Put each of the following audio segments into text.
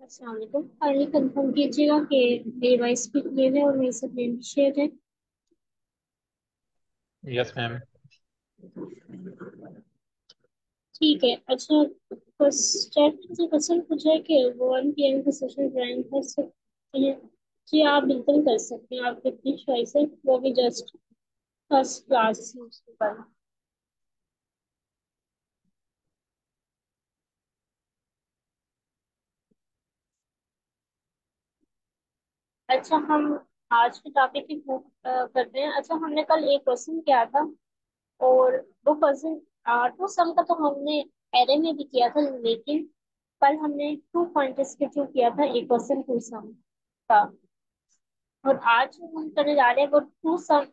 अस्सलाम वालेकुम। Finally confirm कीजिएगा कि डिवाइस भी क्लियर है और मेरे साथ नेम भी शेयर है। Yes ma'am. ठीक है। अच्छा, फर्स्ट चैट मुझे क्वेश्चन पूछा है कि 1 PM का सेशन ज्वाइन कर सकते हैं। जी आप बिल्कुल कर सकते हैं, आपकी अपनी चॉइस है, वो भी जस्ट फर्स्ट क्लास है उसके बाद। अच्छा, हम आज के टॉपिक की करते हैं। अच्छा, हमने कल एक क्वेश्चन किया था और वो क्वेश्चन टू सम का तो हमने एरे में भी किया था, लेकिन कल हमने 2 पॉइंट्स के थ्रू किया था एक क्वेश्चन टू सम का। और आज जो हम करने जा रहे हैं वो टू सम,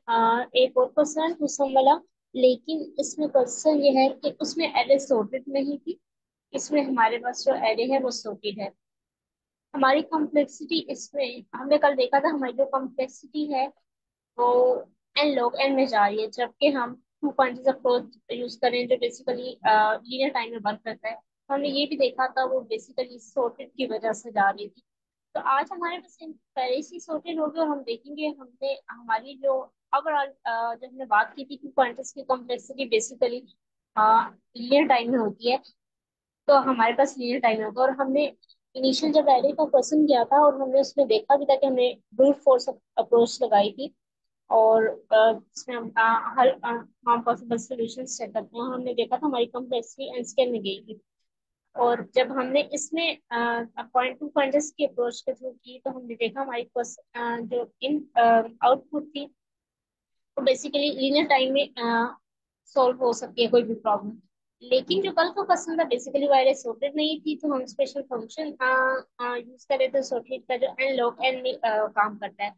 एक और क्वेश्चन टू सम वाला। लेकिन इसमें क्वेश्चन ये है कि उसमें एरे सॉर्टेड नहीं थी, इसमें हमारे पास जो एरे है वो सॉर्टेड है। हमारी कॉम्प्लेक्सिटी इसमें हमने कल देखा था, हमारी जो कॉम्प्लेक्सिटी है वो एन लॉग एन में जा रही है, जबकि हम 2 पॉइंट्स अप्रोच यूज करें जो बेसिकली लीनियर टाइम में वर्क करता है। तो हमने ये भी देखा था वो बेसिकली सॉर्टेड की वजह से जा रही थी। तो आज हमारे पास पहले से सॉर्टेड होगी और हम देखेंगे हमने हमारी जो ओवरऑल जब हमने बात की थी 2 पॉइंट्स की कॉम्प्लेक्सिटी बेसिकली लीनियर टाइम में होती है। तो हमारे पास लीनियर टाइम होगा और हमने इनिशियल जब एरे का क्वेश्चन किया था और हमने उसमें देखा भी था कि हमने ब्रूट फोर्स अप्रोच लगाई थी। और इसमें हम पॉसिबल सॉल्यूशन चेक करते हैं। हमने देखा था हमारी कम्प्लेक्सिटी एन स्केल में गई थी। और जब हमने इसमें पॉइंट टू पॉइंट्स की अप्रोच के थ्रू की तो हमने देखा हमारी जो इन आउटपुट थी वो बेसिकली लीनियर टाइम में सॉल्व हो सकती है कोई भी प्रॉब्लम। लेकिन जो कल का क्वेश्चन था बेसिकली वायरस सॉर्टेड नहीं थी, तो हम स्पेशल फंक्शन यूज कर रहे थे सॉर्टेड का, जो एन लॉग एन में काम करता है।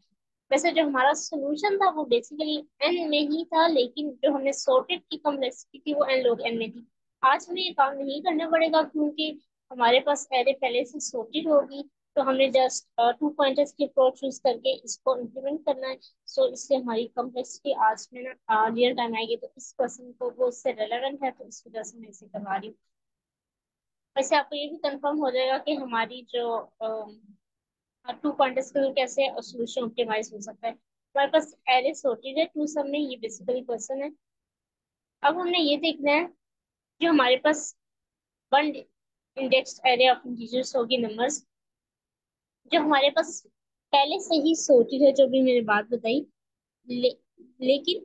वैसे जो हमारा सोल्यूशन था वो बेसिकली एन में ही था, लेकिन जो हमने सॉर्टेड की कॉम्प्लेक्सिटी थी वो एन लॉग एन में थी। आज हमें ये काम नहीं करना पड़ेगा क्योंकि हमारे पास एरे पहले से सॉर्टेड होगी। तो हमने जस्ट 2 पॉइंटर्स की अप्रोच यूज करके इसको इम्प्लीमेंट करना है। सो इससे हमारी कॉम्प्लेक्सिटी आज में ना रियल टाइम आएगी, तो इस क्वेश्चन को वो उससे रेलेवेंट है, तो इस वजह से मैं इसे करवा रही हूँ। वैसे आपको ये भी कंफर्म हो जाएगा कि हमारी जो 2 पॉइंट्स के कैसे सोल्यूशन ऑप्टिमाइज हो सकता है। हमारे पास एरे सॉर्टेड है टू सब में, ये बेसिकली क्वेश्चन है। अब हमने ये देखना है जो हमारे पास one index array of integers होगी, नंबर्स जो हमारे पास पहले से ही सॉर्टेड है, जो भी मैंने बात बताई। ले, लेकिन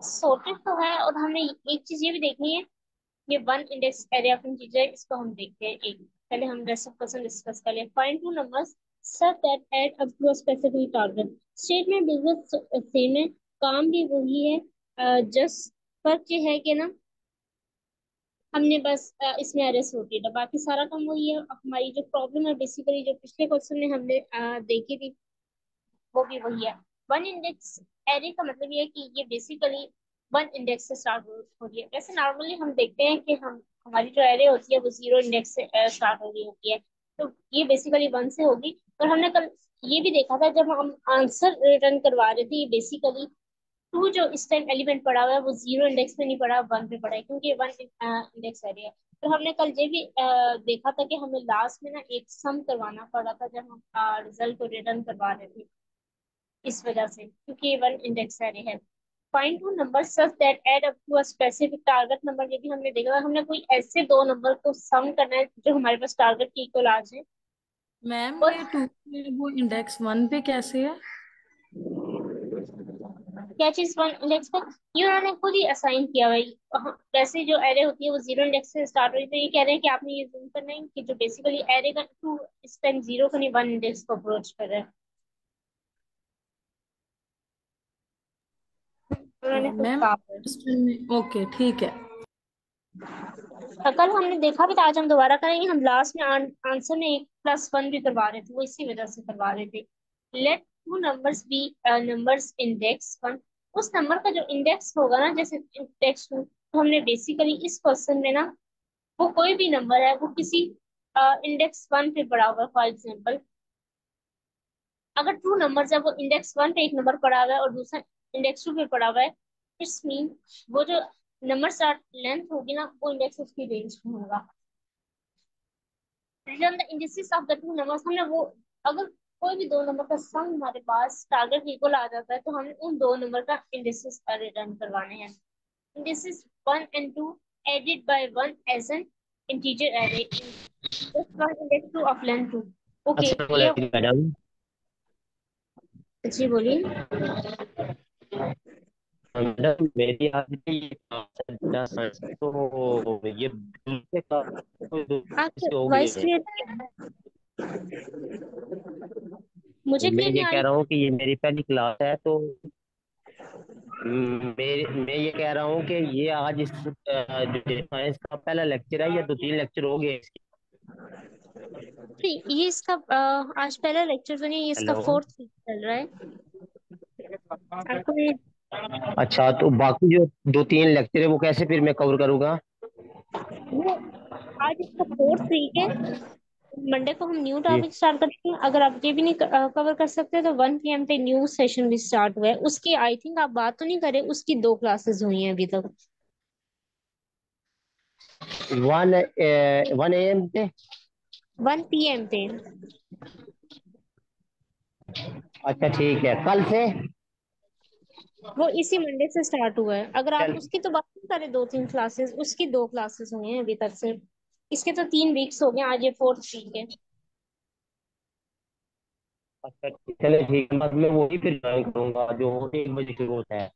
सॉर्टेड तो है और हमने एक चीज ये भी देखनी है, ये one index array of integer, इसको हम देखते हैं एक। पहले हम रेस्ट ऑफ क्वेश्चन डिस्कस कर लें। Find two numbers such that add up to a specific target। Statement बिल्कुल सेम है, काम भी वही है, जस्ट फर्क ये है कि ना हमने बस इसमें एरर सॉर्टेड है, बाकी सारा काम वही है। अब हमारी जो प्रॉब्लम है बेसिकली जो पिछले क्वेश्चन में हमने देखी थी वो भी वही है। वन इंडेक्स एरे का मतलब ये है कि ये बेसिकली वन इंडेक्स से स्टार्ट हो रही है। वैसे नॉर्मली हम देखते हैं कि हम हमारी जो एरे होती है वो 0 इंडेक्स से स्टार्ट हो रही होती है। तो ये बेसिकली वन से होगी। और हमने कल ये भी देखा था जब हम आंसर रिटर्न करवा रहे थे, ये बेसिकली टू जो इस टाइम एलिमेंट पड़ा हुआ है वो 0 इंडेक्स पे नहीं पड़ा, वन पे पड़ा है, क्योंकि ये वन इंडेक्स एरे है। तो हमने कल ये भी देखा था कि हमें लास्ट में ना एक सम करवाना पड़ा था जब हम रिजल्ट को रिटर्न करवा रहे थे, इस वजह से, क्योंकि ये वन इंडेक्स एरे है। Find two numbers such that add up to a specific target number, ये भी हमने देखा था। हमने कोई ऐसे दो नंबर को सम करना है जो हमारे पास टारगेट के इक्वल आ जाए। मैम और ये टू वो इंडेक्स वन पे कैसे है? क्या चीज वन इंडेक्स पे, ये उन्होंने खुद ही असाइन किया हुआ है। वैसे जो एरे होती है वो 0 इंडेक्स से स्टार्ट हुई, तो ये कह रहे हैं कि आपने ये जूम करना है कि जो बेसिकली एरे का टू इस टाइम जीरो को नहीं, वन इंडेक्स को अप्रोच कर रहा है, उन्होंने खुद मैम कहा है। ओके ठीक है। कल हमने देखा भी था, आज हम दोबारा करेंगे। हम लास्ट में आंसर में एक प्लस वन भी करवा रहे थे, वो इसी वजह से करवा रहे थे। Let two numbers be numbers index one. उस नंबर का जो इंडेक्स होगा ना, जैसे इंडेक्स टू, तो हमने बेसिकली इस क्वेश्चन में ना वो कोई भी नंबर है वो किसी इंडेक्स वन पे पड़ा हुआ है। फॉर एग्जाम्पल अगर टू नंबर्स है, वो इंडेक्स वन पे एक नंबर पड़ा हुआ है और दूसरा इंडेक्स टू पे पड़ा हुआ है, इट्स मीन वो जो नंबर स्टार्ट लेंथ होगी ना वो इंडेक्स उसकी रेंज में होगा। Return the indices of the two numbers, हमने वो, अगर कोई भी दो नंबर का सम हमारे पास टारगेट इक्वल आ जाता है तो हमें उन दो नंबर का इंडिसेस रिटर्न करवाने हैं। Indices one and two added by one as an integer array in one index two of length two. Okay, अस्सलाम ये, वालेकुम मैडम। जी बोलिए। मैडम मेरी आज भी ये क्लास है डेटा साइंस, तो ये दूसरे क्लास कोई आपकी दूसरी होगी। वॉइस क्लियर नहीं है, मुझे मैं क्लियर नहीं ये आ कह रही। रहा हूँ कि ये मेरी पहली क्लास है, तो मैं ये कह रहा हूँ कि ये आज इस जो डेटा साइंस का पहला लेक्चर है या दो तीन लेक्चर हो गए इसके? ये इसका आज पहला लेक्चर तो नहीं, ये इसका हेलो। फोर्थ वीक चल रहा है। आपको ये, अच्छा, तो बाकी जो दो तीन लेक्चर है वो कैसे फिर मैं कवर करूँगा? वो आज इसका फोर्थ वीक है। मंडे को हम न्यू जी। टॉपिक स्टार्ट करते हैं। अगर आप ये भी नहीं कवर कर सकते तो 1 PM पे न्यू सेशन भी स्टार्ट हुआ है। उसकी आई थिंक आप बात तो नहीं करे, उसकी दो क्लासेस हुई हैं अभी तक। 1 AM पे? 1 PM पे। अच्छा ठीक है, कल से? वो इसी मंडे से स्टार्ट हुआ है। अगर आप चल। उसकी तो बात नहीं करे, दो तीन क्लासेस, उसकी दो क्लासेस हुई हैं अभी तक से। इसके तो 3 वीक्स हो गए, आज ये फोर्थ वीक है। अच्छा चले ठीक है, बस मैं वही फिर ज्वाइन करूंगा जो 1 बजे शुरू होता है।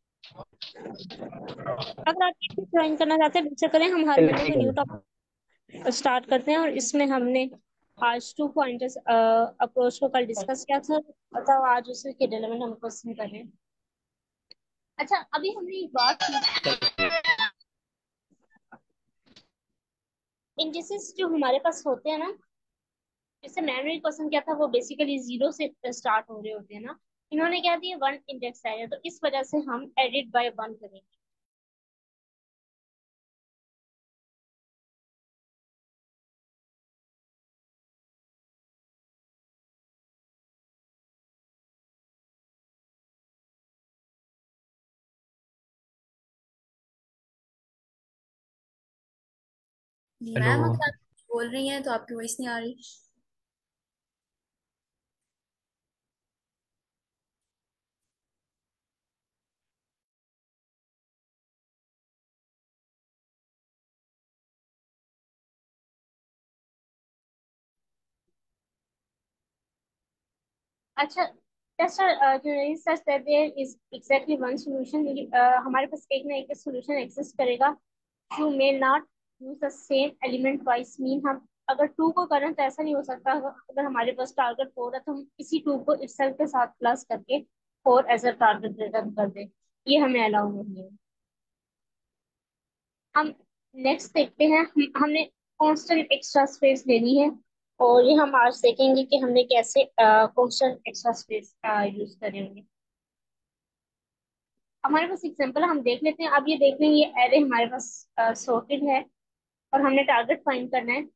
अगर आप ज्वाइन करना चाहते हैं बेशक करें, हम हर चलो मंडे को ठीक न्यू है। टॉपिक स्टार्ट करते हैं। और इसमें हमने आज 2 पॉइंटर्स अप्रोच को कल डिस्कस किया था, मतलब आज उसी के रिलेवेंट हम क्वेश्चन कर रहे हैं। अच्छा, अभी हमने एक बात की, इंडिसेस जो हमारे पास होते हैं ना, जैसे मैंने एक क्वेश्चन किया था, वो बेसिकली जीरो से स्टार्ट हो रहे होते हैं ना। इन्होंने क्या दिया, वन इंडेक्स आया, तो इस वजह से हम एडिट बाय वन करेंगे। हेलो। मैम अगर आप कुछ बोल रही हैं तो आपकी वॉइस नहीं आ रही। अच्छा, just such that there is exactly one solution, हमारे पास एक ना एक solution exist करेगा। you may not use the same element twice, mean हम अगर टू को करें तो ऐसा नहीं हो सकता, अगर हमारे पास टारगेट फोर है तो हम इसी टू को itself के साथ प्लस करके four as a target return कर दें। ये हमें अलाउ नहीं है। हम नेक्स्ट देखते हैं, हमने कांस्टेंट एक्स्ट्रा स्पेस लेनी है। और ये हम आज देखेंगे कि हमने कैसे कांस्टेंट एक्स्ट्रा स्पेस यूज करेंगे। हमारे पास एग्जांपल हम देख लेते हैं। अब ये देख लें, ये एरे हमारे पास सॉर्टेड है और हमने टारगेट फाइंड करना है।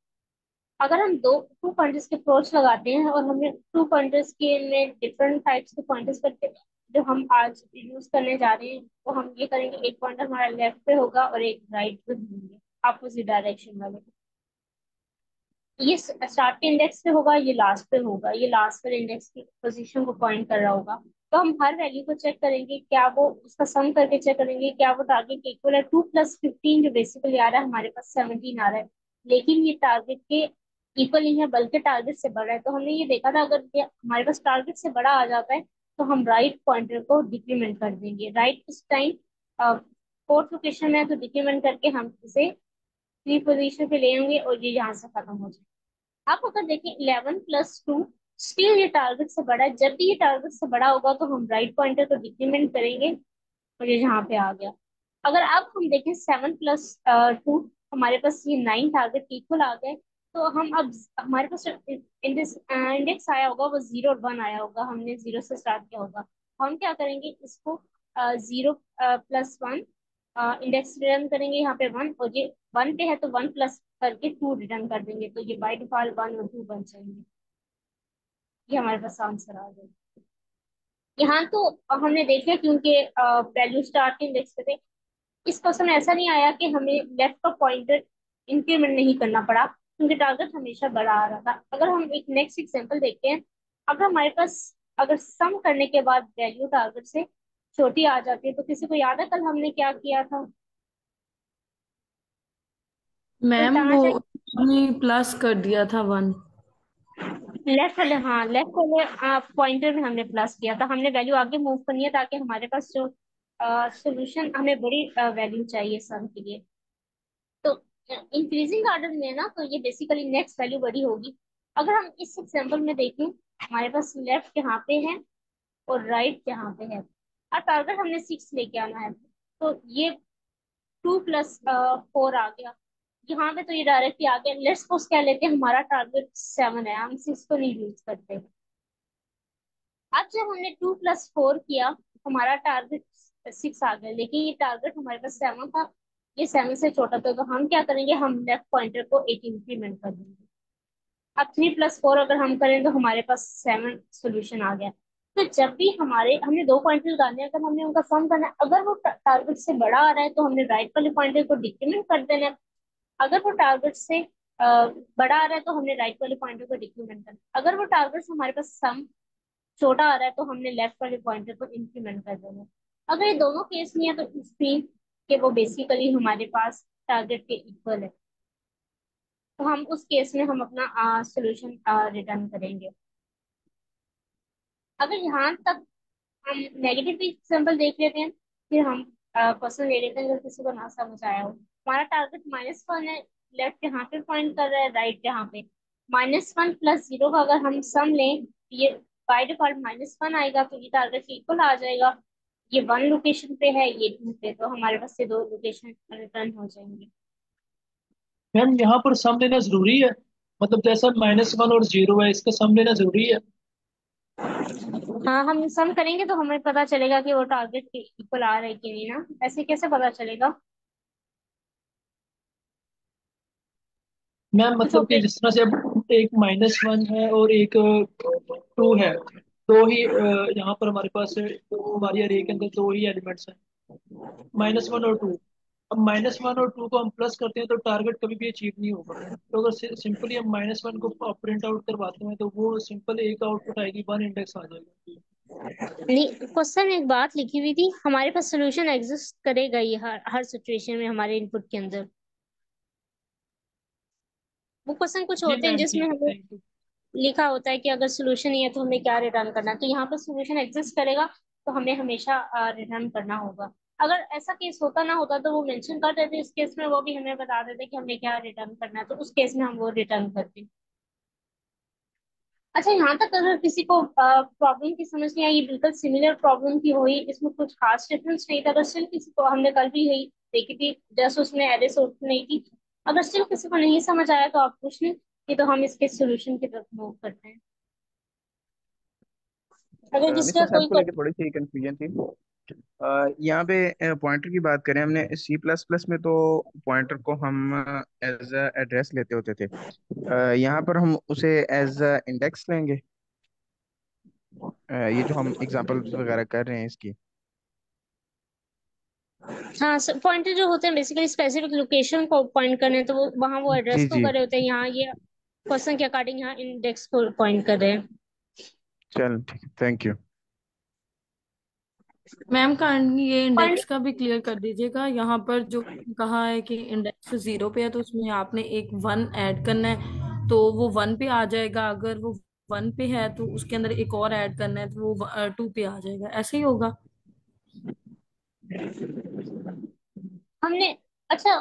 अगर हम दो टू पॉइंटर्स के अप्रोच लगाते हैं और हमने टू पॉइंटर्स के में डिफरेंट टाइप्स के पॉइंटर्स करके जो हम आज यूज करने जा रहे हैं, वो हम ये करेंगे, एक पॉइंटर हमारा लेफ्ट पे होगा और एक राइट पे होंगे, अपोजिट डायरेक्शन वाले। ये स्टार्ट के इंडेक्स पे होगा, ये लास्ट पे होगा, ये लास्ट पर इंडेक्स की पोजीशन को पॉइंट कर रहा होगा। तो हम हर वैल्यू को चेक करेंगे, क्या वो उसका सम करके चेक करेंगे क्या वो टारगेट के इक्वल है। 2 + 15 जो बेसिकली आ रहा है, हमारे पास 17 आ रहा है, लेकिन ये टारगेट के इक्वल नहीं है बल्कि टारगेट से बड़ा है। तो हमने ये देखा था, अगर ये हमारे पास टारगेट से बड़ा आ जाता है तो हम राइट पॉइंटर को डिक्रीमेंट कर देंगे। राइट इस टाइम फोर्थ लोकेशन में है, तो डिक्रीमेंट करके हम इसे थ्री पोजीशन पे ले आएंगे और ये यहाँ से खत्म हो जाए। आप अगर देखें 11 + 2 स्टिल ये टारगेट से बड़ा है। जब भी ये टारगेट से बड़ा होगा तो हम राइट पॉइंटर को डिक्रीमेंट करेंगे और ये यहाँ पे आ गया। अगर अब हम देखें 7 + 2, हमारे पास ये 9 टारगेट इक्वल आ गए। तो हम अब हमारे पास इंडेक्स इंडेक्स आया होगा वो 0 और 1 आया होगा, हमने 0 से स्टार्ट किया होगा। हम क्या करेंगे, इसको 0 + 1 इंडेक्स रिटर्न करेंगे यहाँ पे वन, और ये वन पे है तो वन प्लस करके टू रिटर्न कर देंगे, तो ये बाई डिफॉल्ट वन और टू बन जाएंगे। ये हमारे पास आंसर आ गया। यहाँ तो हमने देखा क्योंकि वैल्यू स्टार्ट इंडेक्स पे थे। इस क्वेश्चन में ऐसा नहीं आया कि हमें लेफ्ट का पॉइंटर इंक्रीमेंट नहीं करना पड़ा, क्योंकि टारगेट हमेशा बड़ा आ रहा था। अगर हम एक नेक्स्ट एग्जांपल देखते हैं, अगर हमारे पास, अगर सम करने के बाद वैल्यू टारगेट से छोटी आ जाती है, तो किसी को याद है कल हमने क्या किया था? मैम उल्टाना वो चाहिए। प्लस कर दिया था 1। लेफ्ट वाले, हाँ लेफ्ट वाले पॉइंटर में हमने प्लस किया था। हमने वैल्यू आगे मूव करनी है ताकि हमारे पास जो सोल्यूशन, हमें बड़ी वैल्यू चाहिए सम के लिए। तो इंक्रीजिंग ऑर्डर में ना, तो ये बेसिकली नेक्स्ट वैल्यू बड़ी होगी। अगर हम इस एग्जांपल में देखें, हमारे पास लेफ्ट यहाँ पे है और राइट यहाँ पे है, और टारगेट हमने 6 लेके आना है। तो ये 2 + 4 आ गया यहाँ पे, तो ये डायरेक्टली आ गया। लेट्स सपोज क्या लेते हैं, हमारा टारगेट 7 है, हम 6 को नहीं यूज करते। अब जब हमने 2 + 4 किया, हमारा टारगेट 6 आ गया, लेकिन ये टारगेट हमारे पास 7 था। ये 7 से छोटा था, तो हम क्या करेंगे, हम लेफ्ट पॉइंटर को 8 इंक्रीमेंट कर देंगे। अब 3 + 4 अगर हम करें तो हमारे पास 7 सोल्यूशन आ गया। तो जब भी हमारे, हमने 2 पॉइंटर लगाने हैं, अगर हमने उनका सम करना है, अगर वो टारगेट से बड़ा आ रहा है तो हमने राइट वाले पॉइंटर को डिक्रीमेंट कर देना है। अगर वो टारगेट से बड़ा आ रहा है तो हमने राइट वाले पॉइंटर को डिक्रीमेंट करना है। अगर वो टारगेट से हमारे पास सम छोटा आ रहा है तो हमने लेफ्ट वाले पॉइंटर को इंक्रीमेंट कर देना है। अगर ये दोनों केस नहीं है तो इस मीन कि वो बेसिकली हमारे पास टारगेट के इक्वल है, तो हम उस केस में हम अपना सोल्यूशन रिटर्न करेंगे। अगर यहाँ तक हम नेगेटिव एग्जाम्पल देख लेते हैं, फिर हम क्वेश्चन ले लेते हैं अगर किसी को ना समझ आया हो। हमारा टारगेट -1 है, लेफ्ट यहाँ पे पॉइंट कर रहा है, राइट यहाँ पे। -1 + 0 का अगर हम सम लें, ये बाय डिफॉल्ट -1 आएगा, तो ये टारगेट के इक्वल आ जाएगा। ये 1 लोकेशन पे है, ये 2 पे, तो हमारे पास ये 2 लोकेशन रिटर्न हो जाएंगे। मैम यहाँ पर सम लेना जरूरी है? मतलब जैसा -1 और 0 है, इसका सम लेना जरूरी है? हाँ, हम सम करेंगे तो हमें पता चलेगा कि वो टारगेट के इक्वल आ रहा है कि नहीं ना। ऐसे कैसे पता चलेगा? मैम कुछ मतलब कि ऑपरेशन। जिस तरह से अब एक -1 है और एक 2 है, दो ही यहाँ पर हमारे पास हमारी अरे के अंदर दो ही एलिमेंट्स हैं, -1 और 2। अब -1 और 2 को हम प्लस करते हैं तो टारगेट कभी भी अचीव नहीं होगा। तो अगर सिंपली हम -1 को प्रिंट आउट करवाते हैं तो वो सिंपल एक आउटपुट आएगी, 1 इंडेक्स आ जाएगा। नहीं, क्वेश्चन एक बात लिखी हुई थी, हमारे पास सोल्यूशन एग्जिस्ट करेगा ये हर हर सिचुएशन में हमारे इनपुट के अंदर। वो क्वेश्चन कुछ जी होते हैं मैम, जिसमें ठीक है, हमें थैंक यू। लिखा होता है कि अगर सोल्यूशन नहीं है तो हमें क्या रिटर्न करना है। तो यहाँ पर सोल्यूशन एग्जिस्ट करेगा, तो हमें हमेशा रिटर्न करना होगा। अगर ऐसा केस होता ना होता तो वो मेंशन कर देते, इस केस में वो भी हमें बता देते कि हमें क्या रिटर्न करना है, तो उस केस में हम वो रिटर्न करते। अच्छा, यहाँ तक अगर किसी को प्रॉब्लम की समझ नहीं आई, ये बिल्कुल सिमिलर प्रॉब्लम की हुई, इसमें कुछ खास डिफरेंस नहीं था, अगर स्टिल किसी को, हमने कल भी यही देखी थी, जस्ट उसमें एरे सॉर्ट नहीं थी। अगर स्टिल किसी को नहीं समझ आया तो आप पूछ लें, नहीं तो हम इसके सोल्यूशन की तरफ मूव करते हैं। अगर मिस जिसका कोई कॉन्सेप्ट को लेकर थोड़ी सी कंफ्यूजन थी। यहाँ पे पॉइंटर की बात करें, हमने सी प्लस प्लस में तो पॉइंटर को हम एज एड्रेस लेते होते थे। यहाँ पर हम उसे एज इंडेक्स लेंगे। ये जो हम एग्जांपल वगैरह कर रहे हैं इसकी। हाँ, पॉइंटर जो होते हैं बेसिकली स्पेसिफिक लोकेशन को पॉइंट करने हैं, तो वो वहाँ वो एड्रेस जी को जी। कर रहे होते हैं। यहाँ ये क्वेश्चन के अकॉर्डिंग यहाँ इंडेक्स को पॉइंट कर रहे हैं। चल ठीक है, थैंक यू। मैम काइंडली ये पॉइंट। इंडेक्स का भी क्लियर कर दीजिएगा। यहाँ पर जो कहा है कि इंडेक्स 0 पे है तो उसमें आपने एक 1 ऐड करना है, तो वो 1 पे आ जाएगा। अगर वो 1 पे है तो उसके अंदर एक और ऐड करना है तो वो 2 पे आ जाएगा। ऐसे ही होगा। हमने, अच्छा,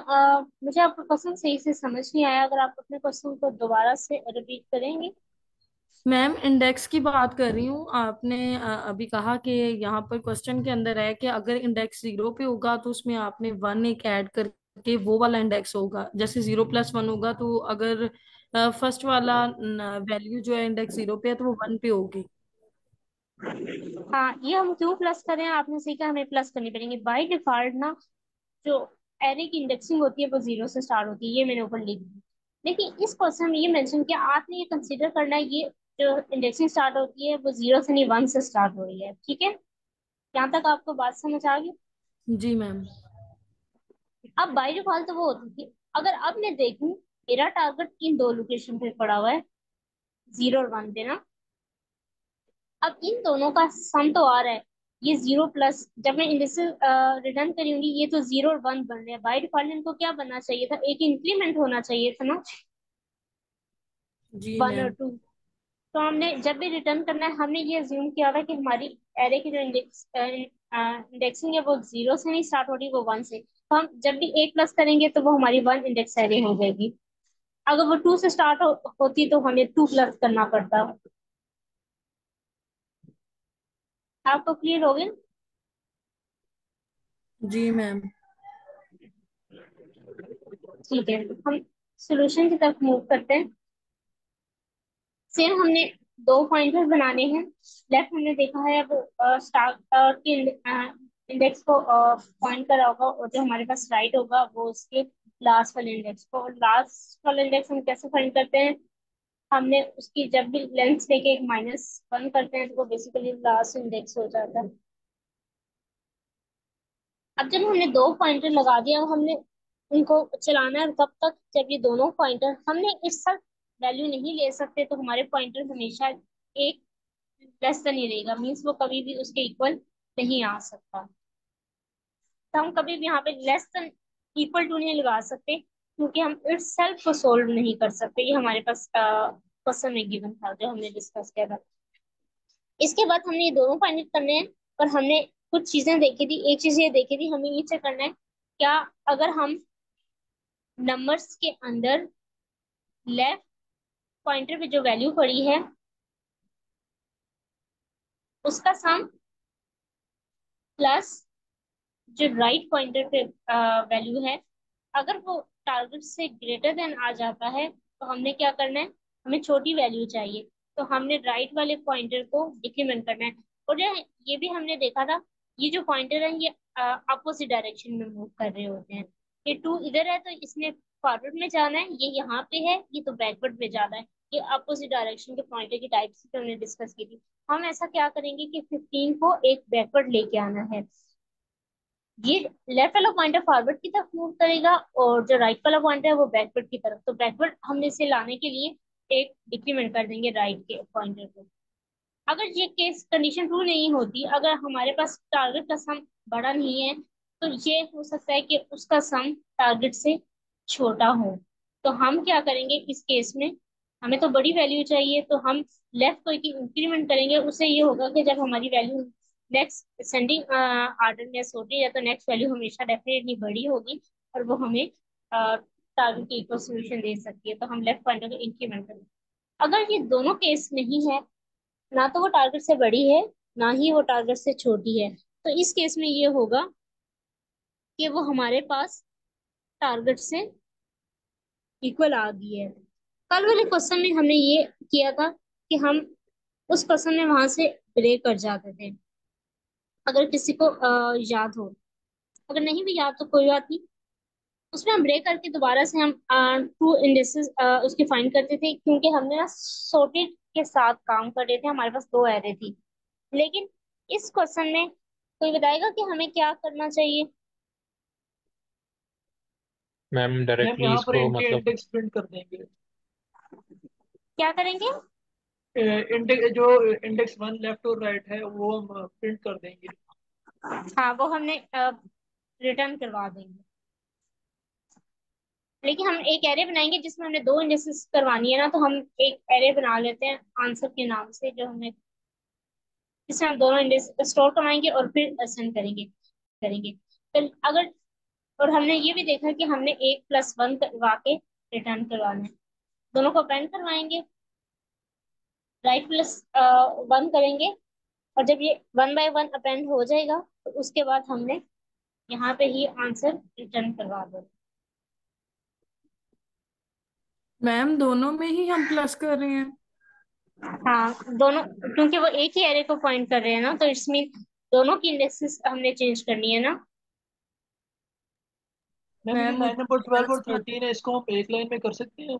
मुझे आपका क्वेश्चन सही से समझ नहीं आया, अगर आप अपने क्वेश्चन को दोबारा से रिपीट करेंगे। मैम इंडेक्स की बात कर रही हूँ। आपने अभी कहा कि यहाँ पर क्वेश्चन के अंदर है कि अगर इंडेक्स 0 पे होगा तो उसमें आपने 1 एक ऐड करके वो वाला इंडेक्स होगा। जैसे 0 + 1 होगा तो अगर फर्स्ट वाला वैल्यू जो है इंडेक्स 0 पे है तो वो 1 पे होगी। हाँ, ये हम क्यों प्लस करें, आपने सीखा हमें प्लस करनी पड़ेंगे बाय डिफॉल्ट ना। जो एरे की इंडेक्सिंग होती है वो 0 से स्टार्ट होती है, ये मैंने ऊपर लिख दी। लेकिन इस क्वेश्चन में ये मेंशन किया, आपने ये कंसीडर करना है, ये जो इंडेक्सिंग स्टार्ट होती है वो 0 से नहीं 1 से स्टार्ट हो रही है, ठीक है? यहाँ तक आपको बात समझ आ गई? जी मैम। अब बाय डिफॉल्ट तो वो होती थी। अगर अब मैं देखूं मेरा टारगेट इन दो लोकेशन पे पड़ा हुआ है, 0 और 1 पे ना। अब इन दोनों का सम तो आ रहा है, ये 0 प्लस, जब मैं इंडेक्सेस रिटर्न करूंगी ये तो 0 और 1 बन रहे हैं। बाय डिफॉल्ट इनको क्या बनना चाहिए था, एक इंक्रीमेंट होना चाहिए था ना, जी 1 और मैम। 2। तो हमने जब भी रिटर्न करना है हमने ये अज्यूम किया था कि हमारी एरे की जो इंडेक्सिंग है वो 0 से नहीं स्टार्ट हो रही, वो 1 से। तो हम जब भी 8 प्लस करेंगे तो वो हमारी 1 इंडेक्स एरे हो जाएगी। अगर वो 2 से स्टार्ट होती तो हमें 2 प्लस करना पड़ता। आपको क्लियर हो गया? जी मैम। ठीक है, हम सॉल्यूशन की तरफ मूव करते हैं। सेम हमने दो पॉइंटर बनाने हैं। लेफ्ट हमने देखा है वो स्टार्ट के इंडेक्स को पॉइंट करा होगा, और जो हमारे पास राइट होगा वो उसके लास्ट वाले इंडेक्स को। लास्ट वाला इंडेक्स हम कैसे फाइंड करते हैं, हमने उसकी जब भी लेंथ लेके एक -1 करते हैं तो वो बेसिकली लास्ट इंडेक्स हो जाता है। अब जब हमने दो पॉइंटर लगा दिया, अब हमने उनको चलाना है तब तक जब ये दोनों पॉइंटर, हमने इस साथ वैल्यू नहीं ले सकते तो हमारे पॉइंटर हमेशा एक लेस देन ही रहेगा, मीन्स वो कभी भी उसके इक्वल नहीं आ सकता। तो हम कभी भी यहाँ पे लेस देन इक्वल टू नहीं लगा सकते, क्योंकि हम इट सेल्फ को सोल्व नहीं कर सकते। ये हमारे पास क्वेश्चन में गिवन था जो हमने डिस्कस किया था। इसके बाद हमने ये दोनों फाइंड करने हैं, और हमने कुछ चीजें देखी थी। एक चीज ये देखी थी, हमें ये चेक करना है क्या अगर हम नंबर्स के अंदर लेफ्ट पॉइंटर पे जो वैल्यू पड़ी है उसका सम प्लस जो राइट पॉइंटर पे वैल्यू है, अगर वो टारगेट से ग्रेटर देन आ जाता है तो हमने क्या करना है, हमें छोटी वैल्यू चाहिए, तो हमने राइट वाले पॉइंटर को डिक्रीमेंट करना है। और ये भी हमने देखा था, ये जो पॉइंटर है ये अपोजिट डायरेक्शन में मूव कर रहे होते हैं। ये 2 इधर है तो इसने फॉरवर्ड में जाना है, ये यहाँ पे है ये तो बैकवर्ड में जाना है। ये अपोजिट डायरेक्शन के पॉइंटर की टाइप से हमने डिस्कस की थी। हम ऐसा क्या करेंगे कि 15 को एक बैकवर्ड लेके आना है। ये लेफ्ट वाला पॉइंटर फॉरवर्ड की तरफ मूव करेगा और जो राइट वाला पॉइंटर है वो बैकवर्ड की तरफ। तो बैकवर्ड हम इसे लाने के लिए एक डिक्रीमेंट कर देंगे राइट के पॉइंटर को। अगर ये केस कंडीशन ट्रू नहीं होती, अगर हमारे पास टारगेट का सम बड़ा नहीं है, तो ये हो सकता है कि उसका सम टारगेट से छोटा हो। तो हम क्या करेंगे इस केस में, हमें तो बड़ी वैल्यू चाहिए तो हम लेफ्ट को इंक्रीमेंट करेंगे। उससे ये होगा कि जब हमारी वैल्यू नेक्स्ट असेंडिंग आर्डर में होती है तो नेक्स्ट वैल्यू हमेशा डेफिनेटली बड़ी होगी, और वो हमें टारगेट की इक्वल सोल्यूशन दे सकती है। तो हम लेफ्ट पॉइंटर को इंक्रीमेंट करेंगे। अगर ये दोनों केस नहीं है, ना तो वो टारगेट से बड़ी है ना ही वो टारगेट से छोटी है, तो इस केस में ये होगा कि वो हमारे पास टारगेट से इक्वल आ गई है। कल वाले क्वेश्चन में हमने ये किया था कि हम उस क्वेश्चन में वहां से ब्रेक कर जाते थे, अगर किसी को याद हो। अगर नहीं भी याद तो कोई बात नहीं, उसमें हम ब्रेक करके दोबारा से हम टू इंडेक्सेस उसके फाइंड करते थे, क्योंकि हमने ना सॉर्टेड के साथ काम कर रहे थे, हमारे पास दो एरे थी। लेकिन इस क्वेश्चन में कोई बताएगा कि हमें क्या करना चाहिए? मैम मैम डायरेक्टली यहाँ पर इसको इनके मतलब इंडेक्स प्रिंट कर देंगे। क्या करेंगे? इंडेक्स जो इंडेक्स 1 लेफ्ट और राइट है वो हम प्रिंट कर देंगे। हाँ, वो हमने रिटर्न करवा देंगे। लेकिन हम एक एरे बनाएंगे जिसमें हमने दो इंडेक्सेस करवानी है ना, तो हम एक एरे बना लेते हैं आंसर के नाम से, जो हमने जिसमें हम दोनों इंडेक्स स्टोर करवाएंगे और फिर असेंड करेंगे करेंगे तो अगर, और हमने ये भी देखा कि हमने 1 + 1 करवा के रिटर्न करवाना है। दोनों को अपेंड करवाएंगे, राइट +1 करेंगे, और जब ये 1 बाय 1 अपेंड हो जाएगा तो उसके बाद हमने यहाँ पे ही आंसर रिटर्न करवा दो। मैम दोनों में ही हम प्लस कर रहे हैं। हाँ दोनों, क्योंकि वो एक ही एरे को पॉइंट कर रहे हैं ना, तो इट्स मीन दोनों की इंडेक्सेस हमने चेंज करनी है ना। मैम ये मैम लाइन मुझे नंबर 12 और समझ 13 है, इसको हम एक लाइन में कर सकते हैं।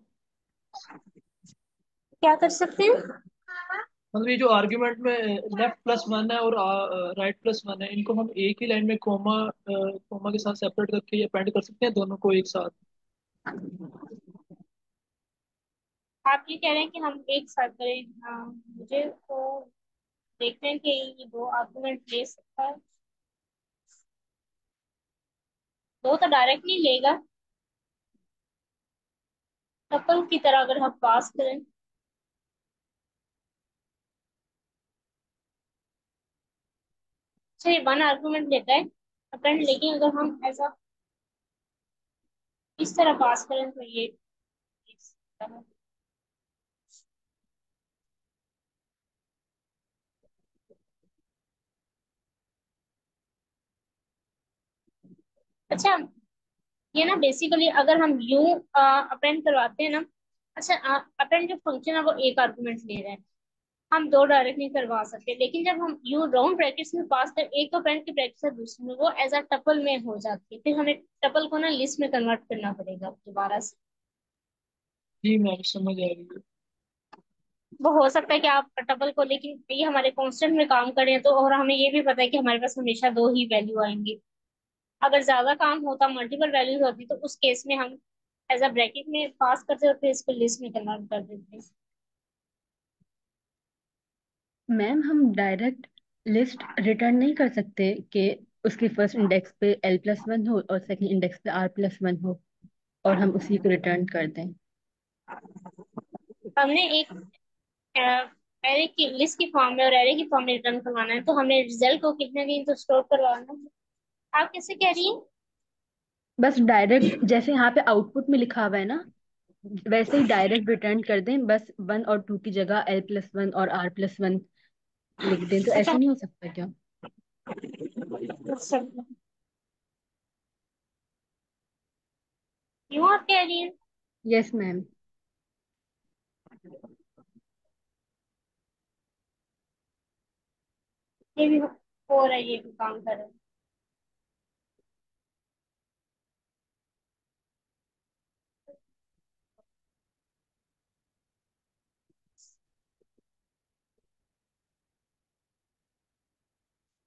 क्या कर सकते हैं? मतलब ये जो आर्ग्यूमेंट में लेफ्ट +1 है और राइट +1 है, इनको हम एक ही लाइन में कोमा के साथ सेपरेट करके अपेंड कर सकते हैं दोनों को एक साथ। आप ये कह रहे हैं कि हम एक साथ करें? हाँ, मुझे तो देखते हैं कि ये दो आर्गुमेंट ले सकता है। दो तो डायरेक्ट नहीं लेगा, टपल की तरह अगर हम पास करें। चलिए वन आर्गुमेंट लेता है अपेंड, लेकिन अगर हम ऐसा इस तरह पास करें तो ये इस तरह। अच्छा, ये ना बेसिकली अगर हम यूं अपेंड करवाते हैं ना। अच्छा, अपेंड जो फंक्शन है वो एक आर्गुमेंट ले रहे हैं, हम दो डायरेक्ट नहीं करवा सकते, लेकिन जब हम यू राउंड ब्रैकेट्स में पास कर एक अपेंड की ब्रैकेट से दूसरे में, वो एज अ टपल में हो जाती है, फिर हमें टपल को ना लिस्ट में कन्वर्ट करना पड़ेगा दोबारा से। जी मैम समझ आ रही है। वो हो सकता है कि आप टपल को, लेकिन ये हमारे कांस्टेंट में काम करें तो, और हमें ये भी पता है कि हमारे पास हमेशा दो ही वैल्यू आएंगी। अगर ज्यादा काम होता, मल्टीपल वैल्यूज होती, तो उस केस में हम एज अ ब्रैकेट में पास करते और फिर इसको लिस्ट में कन्वर्ट कर देते। मैम हम डायरेक्ट लिस्ट रिटर्न नहीं कर सकते कि उसके फर्स्ट इंडेक्स पे L+1 हो और सेकंड इंडेक्स पे R+1 हो और हम उसी को रिटर्न कर दें। हमने एक एरे की लिस्ट की फॉर्म में और एरे की फॉर्म में रिटर्न करवाना है, तो हमें रिजल्ट को कितने दिन तो स्टोर करवाना है। आप कैसे कह रही हैं? बस डायरेक्ट जैसे यहाँ पे आउटपुट में लिखा हुआ है ना, वैसे ही डायरेक्ट रिटर्न कर दें, बस 1 और 2 की जगह L+1 और R+1 लिख दें, तो अच्छा, ऐसे नहीं हो सकता क्या? अच्छा, क्यों आप कह रही हैं? Yes ma'am. ये भी हो रहा है, ये भी काम कर रहा है।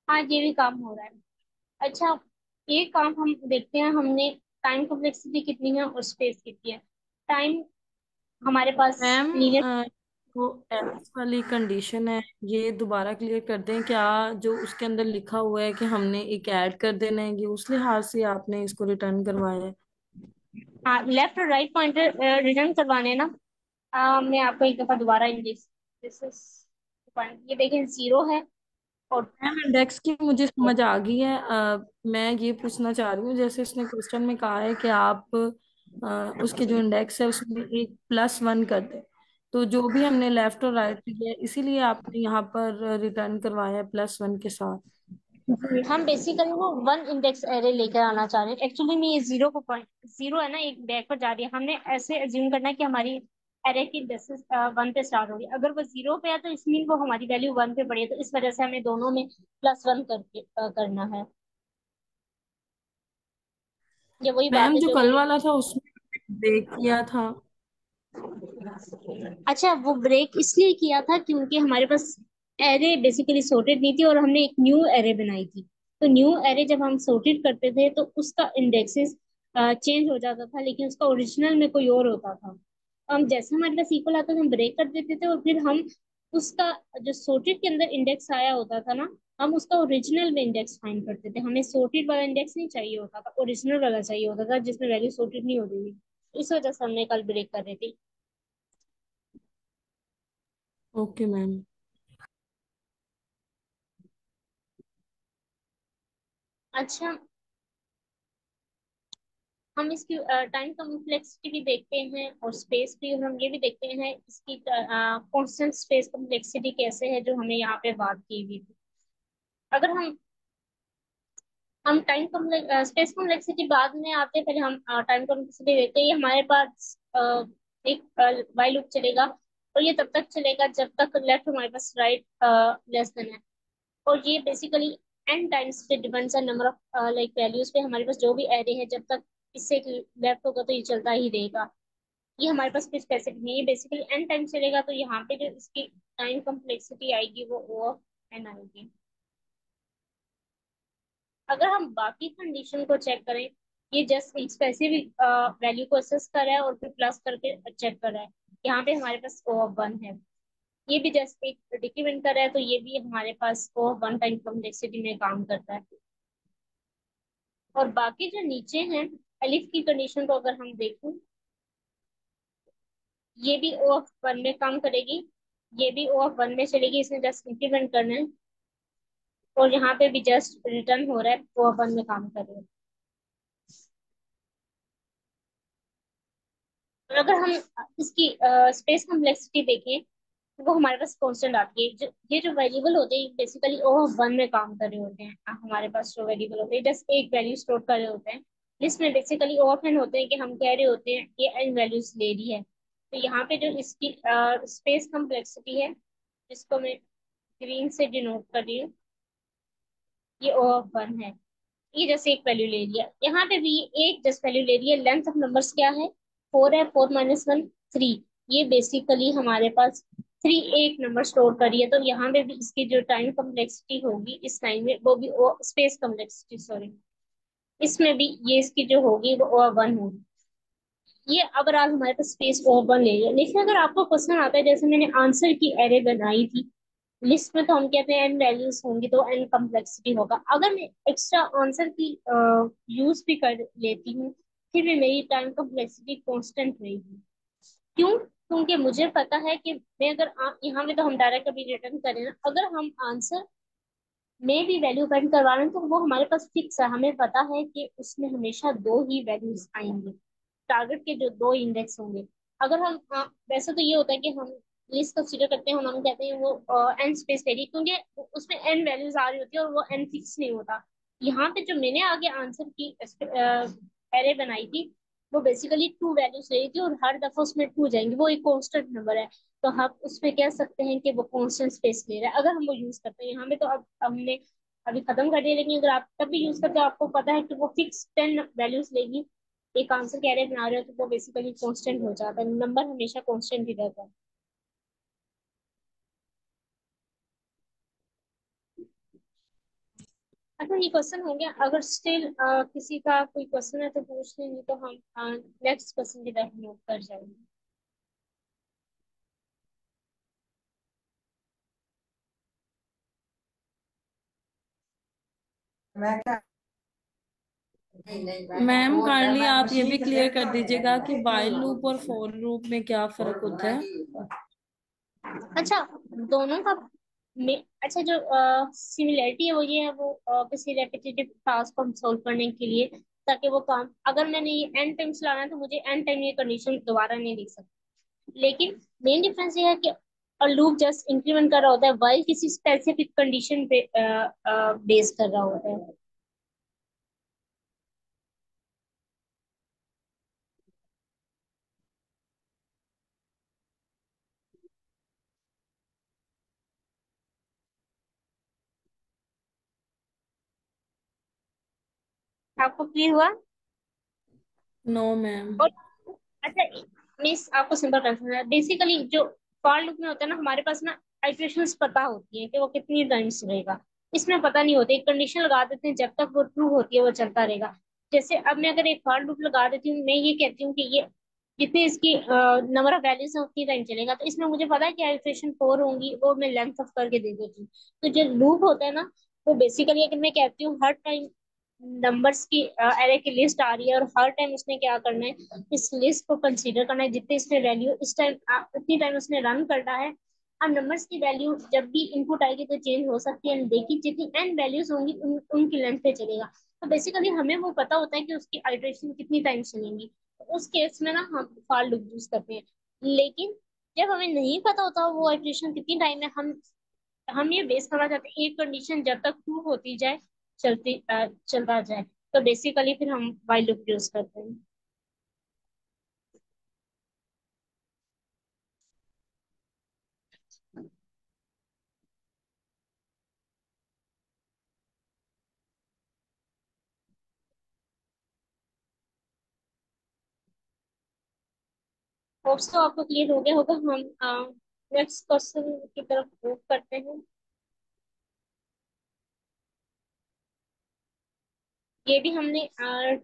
हाँ, ये भी काम हो रहा है। अच्छा, ये काम हम देखते हैं, हमने टाइम कॉम्प्लेक्सिटी कितनी है और स्पेस कितनी है। टाइम हमारे पास मैम लीनियर। वो एल्स वाली कंडीशन है, ये दोबारा क्लियर कर दें क्या? जो उसके अंदर लिखा हुआ है कि हमने एक ऐड कर देना है, ये उस लिहाज से आपने इसको रिटर्न करवाया है? हाँ, लेफ्ट और राइट पॉइंटर रिटर्न करवाने ना। मैं आपको एक दफा दोबारा इंडेक्स, दिस इज पॉइंट, ये देखें जीरो है। और मैम इंडेक्स की मुझे समझ आ गई है। मैं ये पूछना चाह रही हूँ, जैसे इसने क्वेश्चन में कहा है कि आप उसके जो इंडेक्स है उसमें एक +1 कर दें, तो जो भी हमने लेफ्ट और राइट लिया है इसीलिए आपने यहाँ पर रिटर्न करवाया है +1 के साथ। हम बेसिकली वो वन इंडेक्स एरे लेकर आना चाह रहे हैं। एक्चुअली में ये जीरो को पॉइंट, जीरो है ना, एक बैक पर जा रही है, हमने ऐसे अज्यूम करना है कि हमारी एरे की बेसिस वन पे स्टार्ट हो रही है। अगर वो जीरो पे है तो इसमें वो हमारी वैल्यू वन पे पड़ी है, तो इस वजह से हमें दोनों में +1 करके करना है। ये वही बात मैम है जो जो कल मैंने। वाला था उसमें ब्रेक किया था। अच्छा, वो ब्रेक इसलिए किया था क्योंकि हमारे पास एरे बेसिकली सॉर्टेड नहीं थी और हमने एक न्यू एरे बनाई थी। तो न्यू एरे जब हम सॉर्टेड करते थे तो उसका इंडेक्सेस चेंज हो जाता था, लेकिन उसका ओरिजिनल में कोई और होता था। हम जैसे हमारे पास इक्वल आता था हम ब्रेक कर देते थे, और फिर हम उसका जो सॉर्टेड के अंदर इंडेक्स आया होता था ना, हम उसका ओरिजिनल में इंडेक्स फाइंड करते थे। हमें सॉर्टेड वाला इंडेक्स नहीं चाहिए होता था, ओरिजिनल वाला चाहिए होता था जिसमें वैल्यू सॉर्टेड नहीं होती थी। इस वजह से हमने कल ब्रेक कर रही थी। Okay ma'am. अच्छा, हम इसकी टाइम कॉम्प्लेक्सिटी भी देखते हैं और स्पेस भी, और हम ये भी देखते हैं इसकी कांस्टेंट स्पेस कॉम्प्लेक्सिटी कैसे है, जो हमें यहाँ पे बात की हुई थी। अगर हम टाइम स्पेस कॉम्प्लेक्सिटी बाद में आते हैं, पहले हम टाइम कॉम्प्लेक्सिटी देखते हैं। ये हमारे पास एक वाइल लूप चलेगा, और ये तब तक चलेगा जब तक लेफ्ट हमारे पास राइट लेस देन है। और ये बेसिकली एन टाइम्स पे डिपेंड्स है, नंबर ऑफ लाइक वैल्यूज पे। हमारे पास जो भी एरे है, जब तक इससे लेफ्ट होगा तो ये चलता ही रहेगा। ये हमारे पास कोई स्पेसिफिक नहीं है, बेसिकली एन टाइम चलेगा, तो यहाँ पे जो इसकी टाइम कॉम्प्लेक्सिटी आएगी वो ओ एन आएगी। अगर हम बाकी कंडीशन को चेक करें, ये जस्ट एक स्पेसिफिक वैल्यू को असेस कर रहा है और फिर प्लस करके चेक कर रहा है। यहाँ पे हमारे पास O ऑफ 1 है। ये भी जस्ट एक डिक्रीमेंट कर रहा है, तो ये भी हमारे पास O ऑफ 1 टाइम कॉम्प्लेक्सिटी में काम करता है। और बाकी जो नीचे हैं, एलिफ की कंडीशन को अगर हम देखें, ये भी O ऑफ 1 में काम करेगी, ये भी O ऑफ 1 में चलेगी, इसमें जस्ट इंक्रीमेंट करना है। और यहाँ पे भी जस्ट रिटर्न हो रहा है, O ऑफ 1 में काम कर रहे हैं। और अगर हम इसकी स्पेस कॉम्प्लेक्सिटी देखें, तो वो हमारे पास कांस्टेंट आती है। ये जो वेरिएबल होते हैं बेसिकली O ऑफ 1 में काम कर रहे होते हैं। हमारे पास जो वेरिएबल होते हैं जस्ट एक वैल्यू स्टोर कर रहे होते हैं। लिस्ट में बेसिकली O ऑफ n होते हैं कि हम कह रहे होते हैं ये n वैल्यूज ले रही है। तो यहाँ पे जो इसकी स्पेस कॉम्प्लेक्सिटी है, जिसको मैं ग्रीन से डिनोट कर रही हूँ, ये O ऑफ 1 है। ये जैसे एक वैल्यू ले लिया, यहाँ पे भी ये एक जस्ट वैल्यू ले रही है। लेंथ ऑफ नंबर्स क्या है, 4 है, 4 - 1 3। ये बेसिकली हमारे पास 3 एक नंबर स्टोर करी है, तो यहाँ पे भी इसकी जो टाइम कम्प्लेक्सिटी होगी इस टाइम में, वो भी स्पेस कम्प्लेक्सिटी सॉरी, इसमें भी ये इसकी जो होगी वो O1 होगी। ये अगर आप हमारे पास स्पेस O1 ले लिया, लेकिन अगर आपको क्वेश्चन आता है जैसे मैंने आंसर की एरे बनाई थी, लिस्ट में तो हम कहते हैं n वैल्यूज होंगी तो n कम्प्लेक्सिटी होगा। अगर मैं एक्स्ट्रा आंसर की यूज भी कर लेती हूँ, फिर भी मेरी टाइम कम्प्लेक्सिटी कांस्टेंट रहेगी। क्यों? क्योंकि मुझे पता है कि मैं अगर यहाँ में तो हम डायरेक्ट अभी रिटर्न करें ना, अगर हम आंसर में भी वैल्यू फाइंड करवा रहे हैं तो वो हमारे पास फिक्स है, हमें पता है कि उसमें हमेशा दो ही वैल्यूज आएंगे, टारगेट के जो दो इंडेक्स होंगे। अगर हम वैसे तो ये होता है कि हम लिस्ट कंसीडर करते हैं, हम कहते हैं वो एन स्पेस वेरी, क्योंकि उसमें एन वैल्यूज आ रही होती है और वो एन फिक्स नहीं होता। यहाँ पे जो मैंने आगे आंसर की एरे बनाई थी, वो बेसिकली टू वैल्यूज ले रही थी और हर दफा उसमें टू जाएंगे, वो एक कांस्टेंट नंबर है। तो हम उसमें कह सकते हैं कि वो कांस्टेंट स्पेस ले रहा है अगर हम वो यूज करते हैं। यहाँ पे तो अब हमने अभी खत्म कर दिया, लेकिन अगर आप तब भी यूज करते हो, आपको पता है कि वो फिक्स 10 वैल्यूज लेगी। एक आंसर कैरे बना रहे हो तो वो बेसिकली कांस्टेंट हो जाता है, नंबर हमेशा कांस्टेंट ही रहता है। अच्छा, ये क्वेश्चन हो गया। अगर स्टिल किसी का कोई क्वेश्चन है तो पूछ लेंगे, तो हम नेक्स्ट क्वेश्चन की तरफ मूव कर जाएंगे। मैम काइंडली आप ये भी क्लियर कर दीजिएगा कि वाइल लूप और फॉर लूप में क्या फर्क होता है। अच्छा, दोनों का अच्छा जो सिमिलरिटी है वो ये है, वो किसी रेपिटेटिव टास्क को हम सोल्व करने के लिए, ताकि वो काम अगर मैंने ये एन टाइम चलाना है तो मुझे एन टाइम ये कंडीशन दोबारा नहीं लिख सकती। लेकिन मेन डिफरेंस ये है कि लूप जस्ट इंक्रीमेंट कर रहा होता है, वाइल किसी स्पेसिफिक कंडीशन पे बेस कर रहा होता है। आपको क्लियर हुआ? No ma'am. और अच्छा, मिस आपको सिंपल कंसेप्ट है बेसिकली। जो फॉर लूप में होता है ना, हमारे पास ना इटरेशंस पता होती है कि वो कितनी टाइम्स रहेगा। इसमें पता नहीं होती, एक कंडीशन लगा देते हैं, जब तक वो ट्रू होती है वो चलता रहेगा। जैसे अब मैं अगर एक फॉर लूप लगा देती हूँ, मैं ये कहती हूँ कि ये जितनी इसकी नंबर ऑफ वैल्यूज है उतनी टाइम चलेगा, तो इसमें मुझे पता है कि इटरेशन 4 होंगी, वो मैं लेंथ ऑफ करके दे देती हूँ। तो जो लूप होता है ना, वो बेसिकली अगर मैं कहती हूँ हर टाइम नंबर्स की एरे की लिस्ट आ रही है, और हर टाइम उसने क्या करना है, इस लिस्ट को कंसीडर करना है, जितने इसमें वैल्यू इस टाइम उतनी टाइम उसने रन करना है। अब नंबर्स की वैल्यू जब भी इनपुट आएगी तो चेंज हो सकती है, देखिए जितनी एन वैल्यूज होंगी उनकी लेंथ पे चलेगा। तो बेसिकली हमें वो पता होता है कि उसकी आइटरेशन कितनी टाइम चलेंगी, तो उस केस में ना हम फॉर लूप यूज करते हैं। लेकिन जब हमें नहीं पता होता वो आइटरेशन कितनी टाइम है, हम ये बेस करना चाहते हैं एक कंडीशन जब तक ट्रू होती जाए, चलता जाए, तो बेसिकली फिर हम व्हाइल लूप यूज करते हैं। होप्स तो आपको क्लियर हो गया होगा। हम नेक्स्ट क्वेश्चन की तरफ मूव करते हैं। ये भी हमने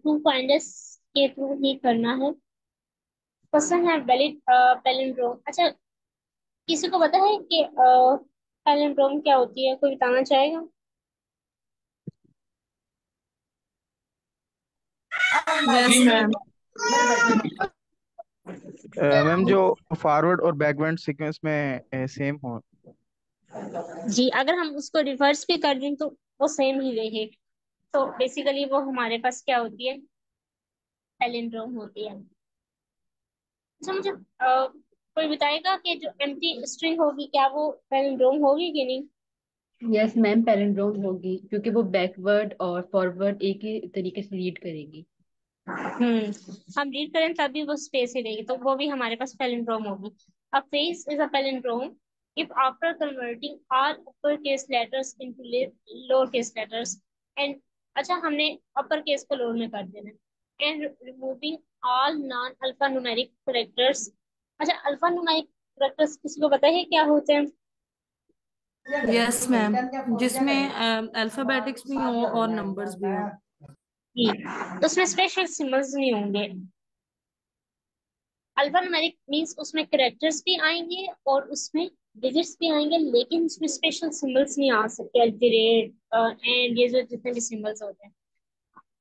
टू फाइंडर्स के थ्रू ही करना है। क्वेश्चन है वैलिड पैलिंड्रोम। अच्छा, किसी को पता है कि पैलिंड्रोम क्या होती है? कोई बताना चाहेगा? यस जी मैम। मैम। मैम जो फॉरवर्ड और बैकवर्ड सीक्वेंस में सेम हो। जी, अगर हम उसको रिवर्स भी कर दें तो वो सेम ही रहेगी। तो बेसिकली वो हमारे पास क्या होती है? पैलिंड्रोम होती है। अच्छा, मुझे कोई बताएगा कि जो एम्प्टी स्ट्रिंग होगी क्या वो पैलिंड्रोम होगी कि नहीं? यस मैम, पैलिंड्रोम होगी क्योंकि वो बैकवर्ड और फॉरवर्ड एक ही तरीके से रीड करेगी। हम रीड करें तभी वो स्पेस ही रहेगी, तो वो भी हमारे पास पैलिंड्रोम होगी। A phrase is a palindrome if after converting all uppercase letters into lowercase letters and अच्छा, हमने अपर केस को लोअर में कर देना है and removing all non alphanumeric characters। अच्छा, अल्फा न्यूमेरिक कैरेक्टर्स किसी को पता है क्या होते हैं? यस मैम, जिसमें अल्फाबेटिक्स भी हो और नंबर्स भी हो। जी, तो उसमें स्पेशल सिंबल्स नहीं होंगे। अल्फान्यूमेरिक मींस उसमें कैरेक्टर्स भी आएंगे और उसमें डिजिट्स भी आएंगे, लेकिन उसमें स्पेशल सिंबल्स नहीं आ सकते, एट द रेट एंड ये जो जितने भी सिंबल्स होते हैं।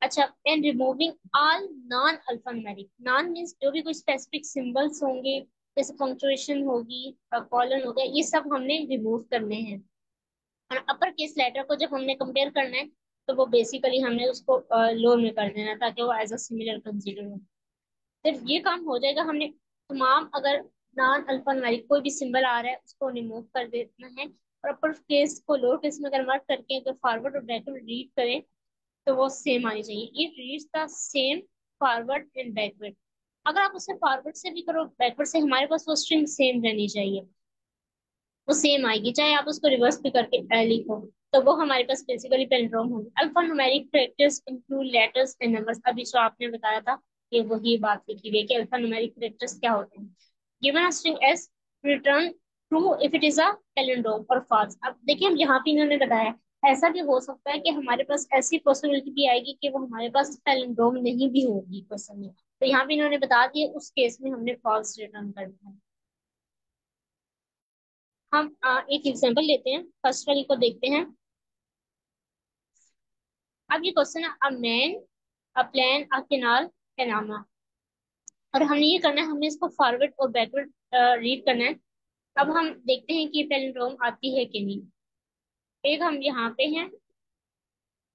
अच्छा, and removing all non alphanumeric. Non means जो भी कोई स्पेसिफिक सिंबल्स होंगे, जैसे पंक्चुएशन होगी, कॉलन हो गया, ये सब हमने रिमूव करने हैं। और अपर केस लेटर को जब हमने कंपेयर करना है तो वो बेसिकली हमने उसको लोअर में कर देना है, ताकि वो एज अ सिमिलर कंसीडर हो। जब ये काम हो जाएगा, हमने तमाम अगर नॉन अल्फान्यूमेरिक कोई भी सिंबल आ रहा है उसको रिमूव कर देना है, और अपर केस को लोअर केस में कन्वर्ट करके अगर फॉरवर्ड और बैकवर्ड रीड करें तो वो सेम आनी चाहिए। It reads the same forward and backward. अगर आप उसे फॉरवर्ड से भी करो बैकवर्ड से, हमारे पास वो स्ट्रिंग सेम रहनी चाहिए, वो सेम आएगी, चाहे आप उसको रिवर्स भी करके लिखो। तो वो हमारे पास बेसिकली पेलिंड्रोम होगी। Alpha numeric characters include letters and numbers. अभी जो आपने बताया था कि वही बात लिखी हुई है कि अल्फा न्यूमेरिक कैरेक्टर्स क्या होते हैं। Given a string S, return true if it is a palindrome और फॉल्स। अब देखिए, हम यहाँ पे इन्होंने बताया ऐसा भी हो सकता है कि हमारे पास ऐसी पॉसिबिलिटी भी आएगी कि वो हमारे पास पैलिंड्रोम नहीं भी होगी क्वेश्चन में। तो यहाँ पे इन्होंने बता दिया, उस केस में हमने फॉल्स रिटर्न करना है। हम एक एग्जांपल लेते हैं, फर्स्ट वाली को देखते हैं। अब ये क्वेश्चन है, a man, a plan, a canal, Panama. और हमने ये करना है, हमने इसको फॉरवर्ड और बैकवर्ड रीड करना है। अब हम देखते हैं कि पैलिंड्रोम आती है कि नहीं। एक हम यहाँ पे हैं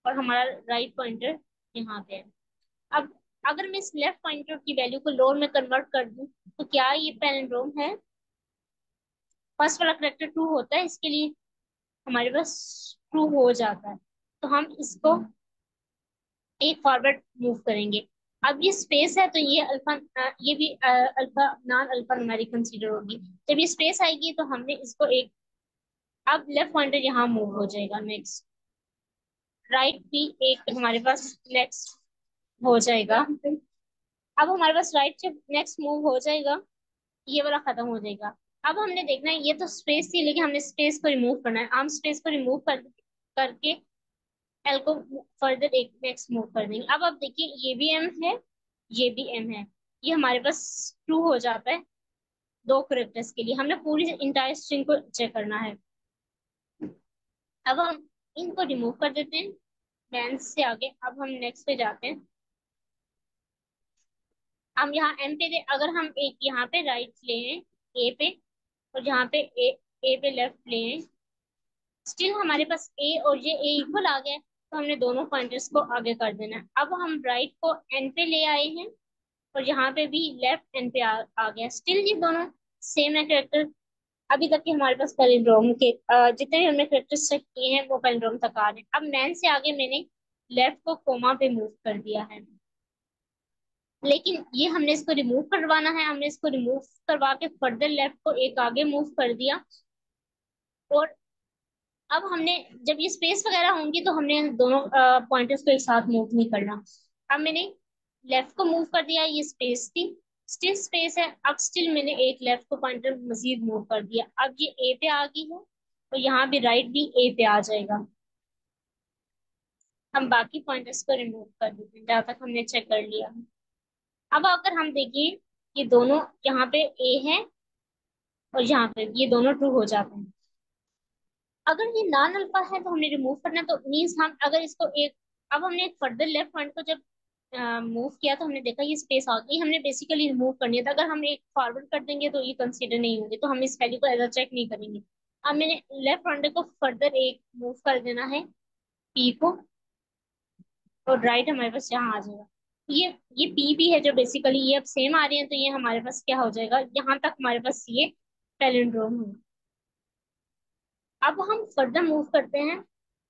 और हमारा राइट पॉइंटर यहाँ पे है। अब अगर मैं इस लेफ्ट पॉइंटर की वैल्यू को लोअर में कन्वर्ट कर दूं तो क्या ये पैलिंड्रोम है? फर्स्ट वाला करेक्टर ट्रू होता है, इसके लिए हमारे पास ट्रू हो जाता है। तो हम इसको एक फॉरवर्ड मूव करेंगे। अब ये स्पेस है तो ये अल्फा, ये भी alpha non alpha numeric consider होगी। जब ये स्पेस आएगी तो हमने इसको एक, अब लेफ्ट पॉइंटर यहाँ मूव हो जाएगा, नेक्स्ट राइट भी एक हमारे पास नेक्स्ट हो जाएगा। अब हमारे पास राइट जब नेक्स्ट मूव हो जाएगा, ये वाला खत्म हो जाएगा। अब हमने देखना है, ये तो स्पेस थी लेकिन हमने स्पेस को रिमूव करना है। हम स्पेस को रिमूव करके एल को फर्दर एक नेक्स्ट मूव कर देंगे। अब आप देखिए, ये भी एम है, ये भी एम है, ये हमारे पास ट्रू हो जाता है दो करेक्टर्स के लिए। हमने पूरी इंटायर स्ट्रिंग को चेक करना है। अब हम इनको रिमूव कर देते हैं मैन से आगे। अब हम नेक्स्ट पे जाते हैं। हम यहाँ एम पे अगर हम एक यहाँ पे राइट लें ए पे, और यहाँ पे ए पे लेफ्ट लें, स्टिल हमारे पास ए और ये ए इक्वल आ गया है, तो हमने दोनों पॉइंटर्स को आगे कर देना है। अब हम राइट को एन पे ले आए हैं और यहाँ पे भी लेफ्ट एन पे आ गया, स्टिल ये दोनों सेम है कैरेक्टर। अभी तक के हमारे पास पैलिंड्रोम के जितने भी हमने कैरेक्टर्स चेक किए हैं वो पैलिंड्रोम तक आ रहे हैं। अब मैन से आगे मैंने लेफ्ट को कोमा पे मूव कर दिया है, लेकिन ये हमने इसको रिमूव करवाना है। हमने इसको रिमूव करवा के फर्दर लेफ्ट को एक आगे मूव कर दिया। और अब हमने जब ये स्पेस वगैरह होंगी तो हमने दोनों पॉइंटर्स को एक साथ मूव नहीं करना। अब मैंने लेफ्ट को मूव कर दिया, ये स्पेस थी, स्टिल स्पेस है। अब स्टिल मैंने एक लेफ्ट को पॉइंटर मजीद मूव कर दिया, अब ये ए पे आ गई है, और यहाँ भी राइट भी ए पे आ जाएगा। हम बाकी पॉइंटर्स को रिमूव कर देते हैं जहाँ तक हमने चेक कर लिया। अब अगर हम देखिए ये दोनों यहाँ पे ए है और यहाँ पे ये दोनों ट्रू हो जाते हैं। अगर ये नॉन अल्फा है तो हमने रिमूव करना है, तो मीन्स हम अगर इसको एक, अब हमने एक फर्दर लेफ्ट पॉइंट को जब मूव किया तो हमने देखा ये स्पेस आ गई, हमने बेसिकली रिमूव करनी है। तो अगर हम एक फॉरवर्ड कर देंगे तो ये कंसीडर नहीं होंगे, तो हम इस वैल्यू को एज चेक नहीं करेंगे। अब मैंने लेफ्ट पॉइंट को फर्दर एक मूव कर देना है पी को, और राइट हमारे पास यहाँ आ जाएगा। ये पी भी है जो बेसिकली ये अब सेम आ रही है, तो ये हमारे पास क्या हो जाएगा, यहाँ तक हमारे पास ये पैलिंड्रोम है। अब हम फर्दर मूव करते हैं।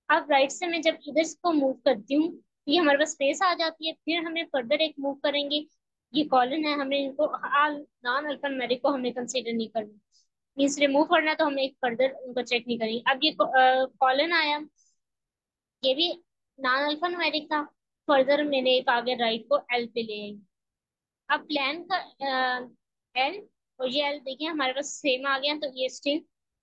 अब राइट से मैं जब इधर को मूव करती हूँ तो ये हमारे पास स्पेस आ जाती है, फिर हमें फर्दर एक मूव करेंगे। ये कॉलन है, हमें इनको नॉन अल्फान्यूमेरिक को हमें कंसीडर नहीं करना, मीन्स रिमूव करना है, तो हम एक फर्दर उनको चेक नहीं करेंगे। अब ये कॉलन आया, ये भी नॉन अल्फान्यूमेरिक था, फर्दर मैंने एक आगे राइट को एल पे ले आई। अब प्लान का एल और ये एल देखिए हमारे पास सेम आ गया, तो ये स्टिल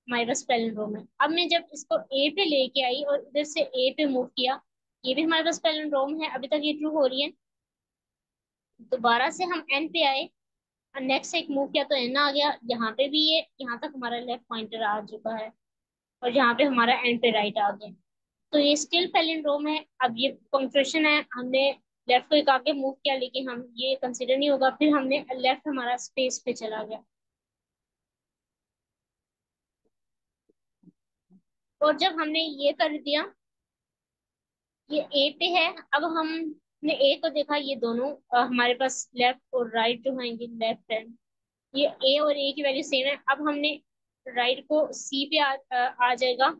हमारे पास पैलिंड्रोम है। अब मैं जब इसको ए पे लेके आई और इधर से ए पे मूव किया, ये भी हमारे पास पैलिंड्रोम है, अभी तक ये ट्रू हो रही है। दोबारा से हम एन पे आए और नेक्स्ट एक मूव किया तो एन आ गया, यहाँ पे भी ये, यहाँ तक हमारा लेफ्ट पॉइंटर आ चुका है, और यहाँ पे हमारा एन पे राइट आ गया, तो ये स्टिल पैलिंड्रोम है। अब ये पंक्चुएशन है, हमने लेफ्ट को एक आगे मूव किया लेकिन हम ये कंसीडर नहीं होगा, फिर हमने लेफ्ट हमारा स्पेस पे चला गया। और जब हमने ये कर दिया, ये ए पे है, अब हमने ए को देखा, ये दोनों हमारे पास लेफ्ट और राइट जो होंगे लेफ्ट हैंड, ये ए और ए की वैल्यू सेम है। अब हमने राइट को सी पे आ जाएगा,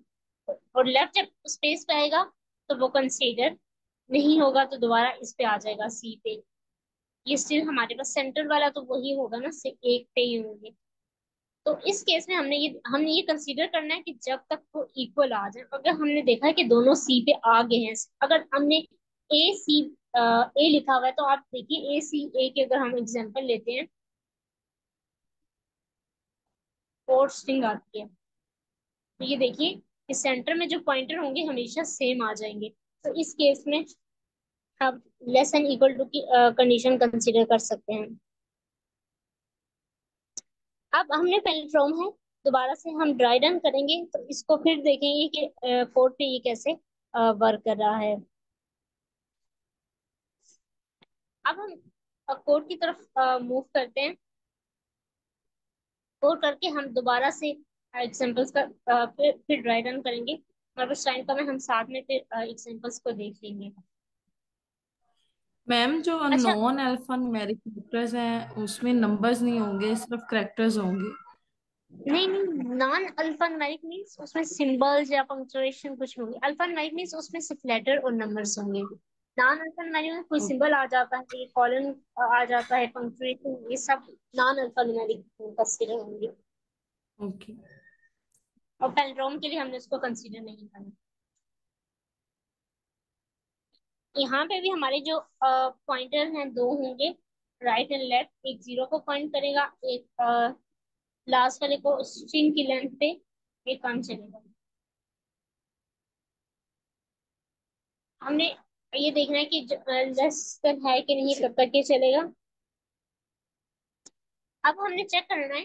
और लेफ्ट जब स्पेस पे आएगा तो वो कंसीडर नहीं होगा, तो दोबारा इस पे आ जाएगा सी पे। ये स्टिल हमारे पास सेंटर वाला तो वही होगा ना, एक पे ही होंगे। तो इस केस में हमने ये कंसीडर करना है कि जब तक वो इक्वल आ जाए, अगर हमने देखा है कि दोनों सी पे आ गए हैं, अगर हमने ए सी ए लिखा हुआ है, तो आप देखिए ए सी ए के अगर हम एग्जांपल लेते हैं, और स्ट्रिंग आती है, तो ये देखिए कि सेंटर में जो पॉइंटर होंगे हमेशा सेम आ जाएंगे। तो इस केस में आप लेस एंड इक्वल टू की कंडीशन कंसीडर कर सकते हैं। अब हमने पैलिंड्रोम है, दोबारा से हम ड्राई रन करेंगे तो इसको फिर देखेंगे कि कोड पे ये कैसे वर्क कर रहा है। अब हम कोड की तरफ मूव करते हैं, कोड करके हम दोबारा से एग्जांपल्स का फिर ड्राई रन करेंगे। हमारे पास टाइम कम है, हम साथ में फिर एग्जांपल्स को देख लेंगे। मैम जो अच्छा, नॉन अल्फा न्यूमेरिक कैरेक्टर्स हैं उसमें नंबर्स नहीं होंगे, सिर्फ कैरेक्टर्स होंगे। नहीं नहीं, नॉन अल्फान्यूमेरिक मीन्स उसमें सिंबल्स या पंक्चुएशन कुछ होंगे, अल्फान्यूमेरिक मीन्स उसमें सिर्फ लेटर और नंबर्स होंगे। नॉन अल्फान्यूमेरिक में कोई सिंबल आ जाता है, ये कॉलन आ जाता है, पंक्चुएशन, ये सब नॉन अल्फान्यूमेरिक कंसीडर होंगे। ओके। और पैलिंड्रोम के लिए हमने उसको कंसीडर नहीं करना। यहाँ पे भी हमारे जो पॉइंटर हैं दो होंगे, राइट एंड लेफ्ट, एक जीरो को पॉइंट करेगा, एक लास्ट वाले को स्ट्रिंग की लेंथ पे एक काम चलेगा। हमने ये देखना है कि लेस देन है कि नहीं, कब तक ये चलेगा। अब हमने चेक करना है,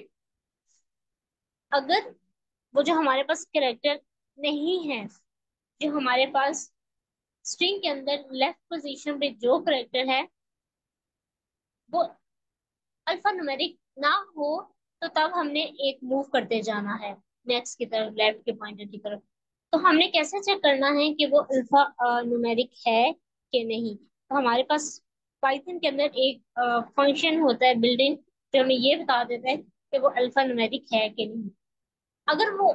अगर वो जो हमारे पास कैरेक्टर नहीं है, जो हमारे पास स्ट्रिंग के अंदर लेफ्ट पोजीशन पे जो कैरेक्टर है वो अल्फा न्यूमेरिक ना हो, तो तब हमने एक मूव करते जाना है नेक्स्ट की तरफ, लेफ्ट के पॉइंटर की तरफ। तो हमने कैसे चेक करना है कि वो अल्फा न्यूमेरिक है कि नहीं, तो हमारे पास पाइथन के अंदर एक फंक्शन होता है बिल्डिंग, जो हमें ये बता देता है कि वो अल्फा न्यूमेरिक है कि नहीं। अगर वो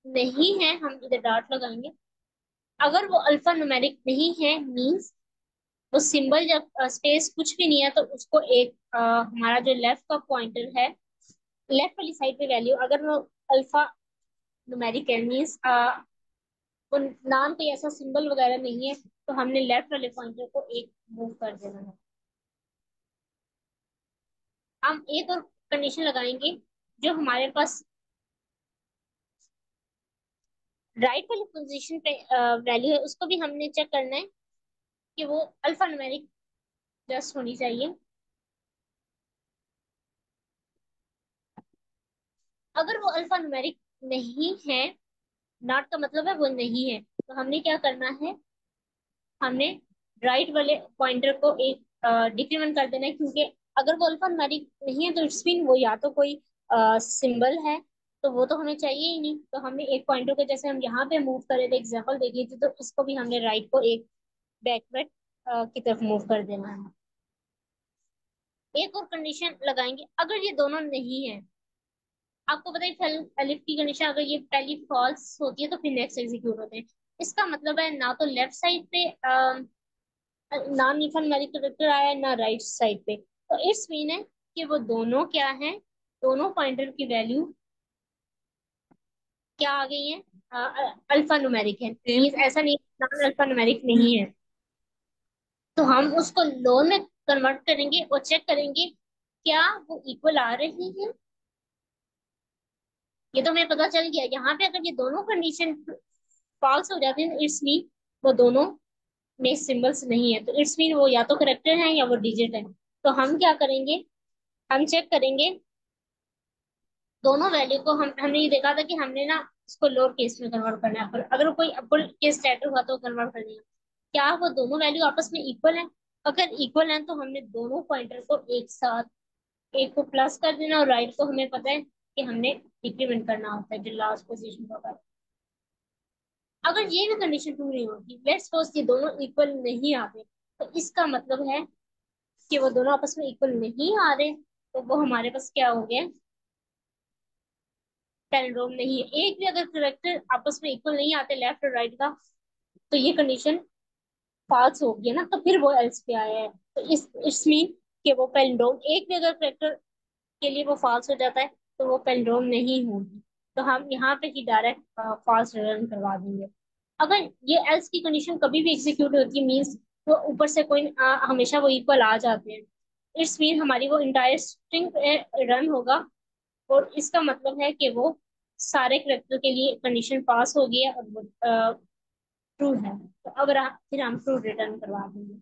नहीं है, हम इधर डॉट लगाएंगे, अगर वो अल्फा न्यूमेरिक नहीं है मींस वो सिंबल जब स्पेस कुछ भी नहीं है, तो उसको एक हमारा जो लेफ्ट का पॉइंटर है, लेफ्ट वाली साइड पे वैल्यू अगर वो अल्फा न्यूमेरिक है मींस वो नाम पे ऐसा सिंबल वगैरह नहीं है, तो हमने लेफ्ट वाले पॉइंटर को एक मूव कर देना है। हम एक और कंडीशन लगाएंगे, जो हमारे पास राइट वाली पोजीशन पे वैल्यू है, उसको भी हमने चेक करना है कि वो अल्फा न्यूमेरिक जस्ट होनी चाहिए। अगर वो अल्फा न्यूमेरिक नहीं है, नॉट का मतलब है वो नहीं है, तो हमने क्या करना है, हमने राइट वाले पॉइंटर को एक डिक्रीमेंट कर देना है, क्योंकि अगर वो अल्फा न्यूमेरिक नहीं है तो इट्स मीन वो या तो कोई सिंबल है, तो वो तो हमें चाहिए ही नहीं। तो हमने एक पॉइंटर को, जैसे हम यहाँ पे मूव करे थे, एग्जाम्पल देख लीजिए, तो इसको भी हमने राइट को एक बैकवर्ड की तरफ मूव कर देना है। एक और कंडीशन लगाएंगे, अगर ये दोनों नहीं है, आपको पता है एलिफ की कंडीशन, अगर ये पहली फॉल्स होती है तो फिर नेक्स्ट एग्जीक्यूट होते हैं। इसका मतलब है ना तो लेफ्ट साइड पे नॉन न्यूमेरिक कैरेक्टर आया है, ना राइट साइड पे, तो इट्स मीन है कि वो दोनों क्या है, दोनों पॉइंटर की वैल्यू क्या आ गई है, अल्फा न्यूमेरिक है। सेम। मीन्स ऐसा नहीं नॉन अल्फा न्यूमेरिक नहीं है, तो हम उसको लोन में कन्वर्ट करेंगे और चेक करेंगे क्या वो इक्वल आ रही है। ये तो हमें पता चल गया, यहाँ पे अगर ये दोनों कंडीशन फॉल्स हो जाती है, इट्स मीन वो दोनों में सिंबल्स नहीं है, तो इट्स मीन वो या तो करेक्टर है या वो डिजिट है। तो हम क्या करेंगे, हम चेक करेंगे दोनों वैल्यू को। हमने ये देखा था कि हमने ना इसको लोअर केस में कन्वर्ट करना है, पर अगर कोई अपर केस लेटर हुआ तो कन्वर्ट करनी है। क्या वो दोनों वैल्यू आपस में इक्वल है? अगर इक्वल है तो हमने दोनों पॉइंटर को एक साथ, एक को प्लस कर देना और राइट को हमें पता है कि हमने डिक्रीमेंट करना होता है जो लास्ट पोजीशन होगा। अगर ये भी कंडीशन ट्रू नहीं होती, लेट्स सपोज ये दोनों इक्वल नहीं आते, तो इसका मतलब है कि वो दोनों आपस में इक्वल नहीं आ रहे, तो वो हमारे पास क्या हो गया, पैलिंड्रोम नहीं है। एक भी अगर करेक्टर आपस में इक्वल नहीं आते लेफ्ट और राइट का, तो ये कंडीशन फॉल्स हो गई ना, तो फिर वो एल्स पे आया है, तो इस मीन कि वो पैलिंड्रोम, एक भी अगर करेक्टर के लिए वो फॉल्स हो जाता है तो वो पैलिंड्रोम नहीं होगी। तो हम यहाँ पे ही डायरेक्ट फॉल्स रिटर्न करवा देंगे। अगर ये एल्स की कंडीशन कभी भी एग्जीक्यूट होती है, मीन्स तो ऊपर से कोई हमेशा वो इक्वल आ जाते हैं, इट्स मीन हमारी वो इंटायर स्ट्रिंग रन होगा, और इसका मतलब है कि वो सारे करेक्टर के लिए कंडीशन पास हो गई है और वो ट्रू है। तो अब फिर हम ट्रू रिटर्न करवा देंगे,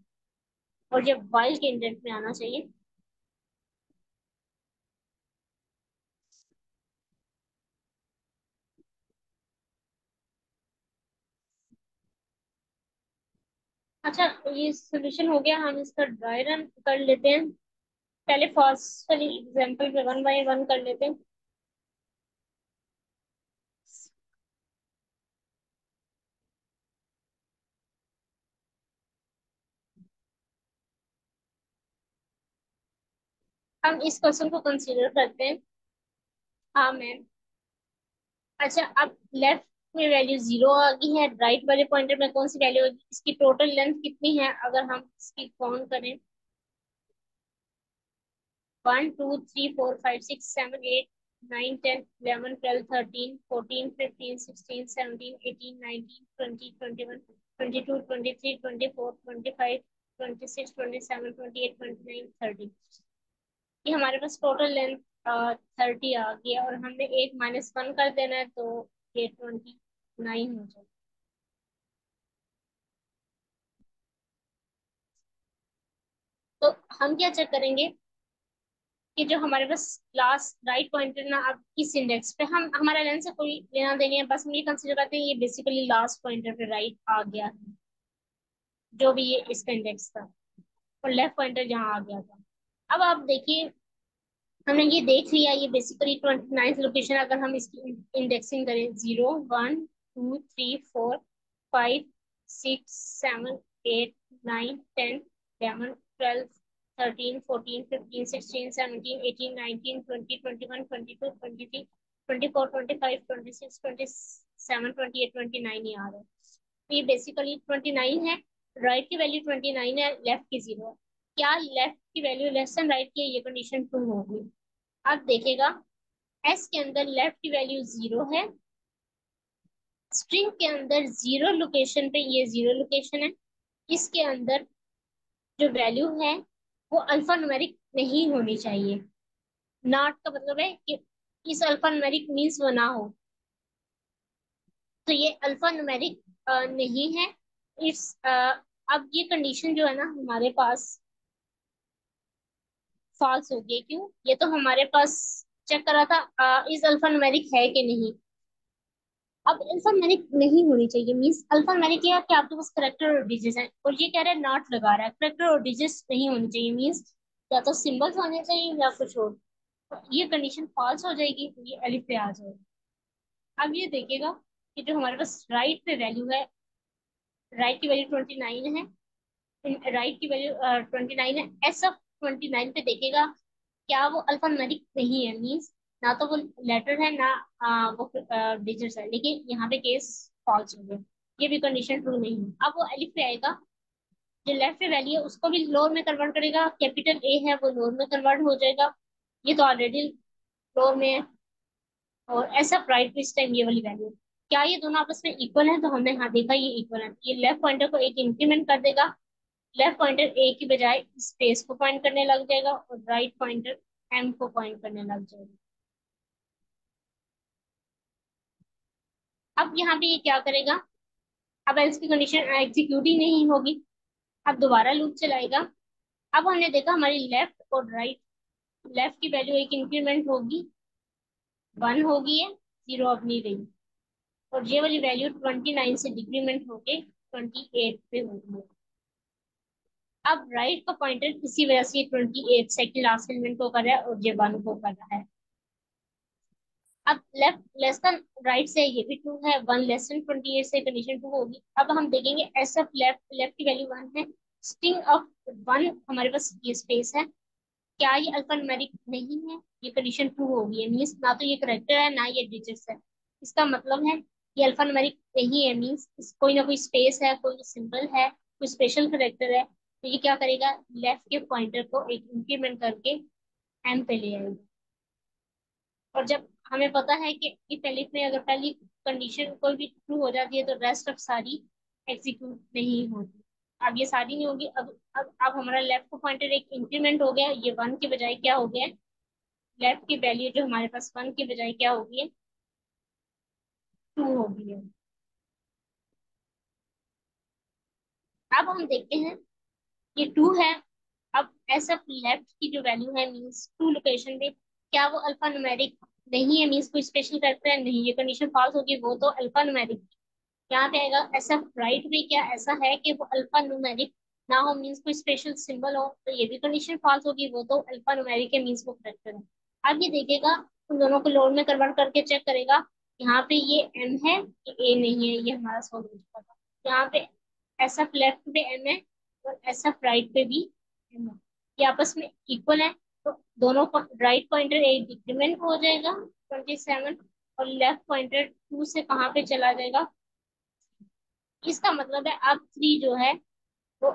और ये वाइल के इंडेंट में आना चाहिए। अच्छा, ये सोल्यूशन हो गया, हम इसका ड्राई रन कर लेते हैं। पहले फर्स्ट वाली एग्जांपल पे वन बाय वन कर लेते हैं। हम इस क्वेश्चन को कंसीडर करते हैं। हाँ मैम। अच्छा, अब लेफ्ट में वैल्यू जीरो आ गई है, राइट वाले पॉइंटर में कौन सी वैल्यू होगी, इसकी टोटल लेंथ कितनी है, अगर हम इसकी काउंट करें, 1 2 3 4 5 6 7 8 9 10 11 12 13 14 15 16 17 18 19 20 21 22 23 24 25 26 27 28 29 30। ये हमारे पास टोटल लेंथ 30 आ गई है, और हमने एक -1 कर देना है, तो ये 29 हो जाएगा। तो हम क्या चेक करेंगे कि जो हमारे पास लास्ट राइट पॉइंटर ना, अब किस इंडेक्स पे, हम हमारा लेंथ से कोई लेना देनी है, बस हम ये कंसिडर करते हैं ये बेसिकली लास्ट पॉइंटर पे राइट आ गया है, जो भी ये इसका इंडेक्स था, और लेफ्ट पॉइंटर जहाँ आ गया था। अब आप देखिए, हमने ये देख लिया, ये बेसिकली 29 लोकेशन, अगर हम इसकी इंडेक्सिंग करें, 0 1 2 3 4 5 6 7 8 9 10 11 12 13 14 15 16 17 18 19 20 21 22 23 24 25 26 27 28 29 ये बेसिकली 29 है, राइट की वैल्यू 29 है, लेफ्ट की 0 है। क्या लेफ्ट की वैल्यू लेस देन राइट की है, ये कंडीशन ट्रू होगी। अब देखिएगा, एस के अंदर लेफ्ट की वैल्यू 0 है, स्ट्रिंग के अंदर 0 लोकेशन पे ये 0 लोकेशन है, इसके अंदर जो वैल्यू है वो अल्फा न्यूमेरिक नहीं होनी चाहिए। नॉट का मतलब है कि इस अल्फा न्यूमेरिक मीन्स वो ना हो, तो ये अल्फा न्यूमेरिक नहीं है। इस अब ये कंडीशन जो है ना हमारे पास फॉल्स हो गई, क्यों, ये तो हमारे पास चेक करा था इज अल्फान्यूमेरिक है कि नहीं। अब अल्फान्यूमेरिक नहीं होनी चाहिए, मींस अल्फान्यूमेरिक क्या है कि आपके पास करेक्टर और डिजिट है, और ये कह रहा है नॉट लगा रहा है, करेक्टर और डिजिट नहीं होनी चाहिए, मींस या तो सिंबल्स होने चाहिए या कुछ और। तो ये कंडीशन फॉल्स हो जाएगी, तो ये अलिफ पे आ जाएगा। अब ये देखिएगा कि जो हमारे पास राइट पे वैल्यू है, राइट की वैल्यू 29 है, राइट की वैल्यू 29 है, एस ऑफ 29 पे देखेगा क्या वो अल्फान्यूमेरिक नहीं है, मीन्स ना तो वो लेटर है ना वो डिजिट्स है, लेकिन यहाँ पे केस फॉल्स हो गया, ये भी कंडीशन ट्रू नहीं है। अब वो एलिफ पे आएगा, जो लेफ्ट पे वैल्यू है उसको भी लोअर में कन्वर्ट करेगा, कैपिटल ए है वो लोअर में कन्वर्ट हो जाएगा, ये तो ऑलरेडी लोअर में है। और ऐसा प्राइड पे इस टाइम ये वाली वैल्यू, क्या ये दोनों आपस में इक्वल है, तो हमने हाँ देखा ये इक्वल है, ये लेफ्ट पॉइंटर को एक इंक्रीमेंट कर देगा, लेफ्ट पॉइंटर ए की बजाय स्पेस को पॉइंट करने लग जाएगा, और राइट पॉइंटर एम को पॉइंट करने लग जाएगा। अब यहाँ पे ये क्या करेगा, अब एल्स की कंडीशन एग्जीक्यूट ही नहीं होगी, अब दोबारा लूप चलाएगा। अब हमने देखा हमारी लेफ्ट और राइट, लेफ्ट की वैल्यू एक इंक्रीमेंट होगी, 1 होगी है, 0 अब नहीं रही, और ये वाली वैल्यू 29 से डिक्रीमेंट होके 28 पे होगी। अब राइट का पॉइंटर इसी वजह से 28 सेकंड लास्ट एलिमेंट को कर रहा है, और ये 1 को कर रहा है। अब लेफ्ट लेस देन राइट से ये भी ट्रू है, 1 लेस देन 28 से कंडीशन ट्रू होगी। अब हम देखेंगे एस ऑफ लेफ्ट, लेफ्ट की वैल्यू 1 है, स्ट्रिंग ऑफ 1 हमारे पास ये स्पेस है, क्या ये अल्फान्यूमेरिक नहीं है, ये कंडीशन ट्रू होगी, मीन्स ना तो ये करेक्टर है ना ये डिजिट्स है, इसका मतलब है ये अल्फान्यूमेरिक नहीं है, मीन्स कोई ना कोई स्पेस है, कोई सिंबल है, कोई स्पेशल करेक्टर है, तो ये क्या करेगा, लेफ्ट के पॉइंटर को एक इंक्रीमेंट करके एम पे ले आएगा। और जब हमें पता है कि इफ एलिफ में अगर पहली कंडीशन कोई भी ट्रू हो जाती है तो रेस्ट ऑफ सारी एग्जीक्यूट नहीं होती। अब ये सारी नहीं होगी, अब हमारा लेफ्ट को पॉइंटर एक इंक्रीमेंट हो गया, ये 1 के बजाय क्या हो गया, लेफ्ट की वैल्यू जो हमारे पास 1 के बजाय क्या होगी है, 2 होगी है। अब हम देखते हैं ये 2 है। अब एस ऑफ लेफ्ट की जो वैल्यू है मीन्स 2 लोकेशन पे, क्या वो अल्फा न्यूमेरिक नहीं है, मीन्स कोई स्पेशल करैक्टर है नहीं, ये कंडीशन फॉल्स होगी, वो तो अल्फा न्यूमेरिक। यहाँ पे आएगा ऐसा राइट में क्या ऐसा है कि वो अल्फा न्यूमेरिक ना हो, मीन्स कोई स्पेशल सिंबल हो, तो ये भी कंडीशन फॉल्स होगी, वो तो अल्फा न्यूमेरिक है, मीन्स वो करेक्टर है। अब ये देखेगा उन दोनों को लोड में कन्वर्ट करके चेक करेगा, यहाँ पे ये एम है ये ए नहीं है, ये हमारा सॉल्व हो चुका था। यहाँ पे ऐसा लेफ्ट पे एम है और ऐसा राइट पे भी एम है, ये आपस में इक्वल है, तो दोनों राइट पॉइंटर एक डिक्रीमेंट हो जाएगा 27, और लेफ्ट पॉइंटर 2 से कहाँ पे चला जाएगा, इसका मतलब है अब 3 जो है वो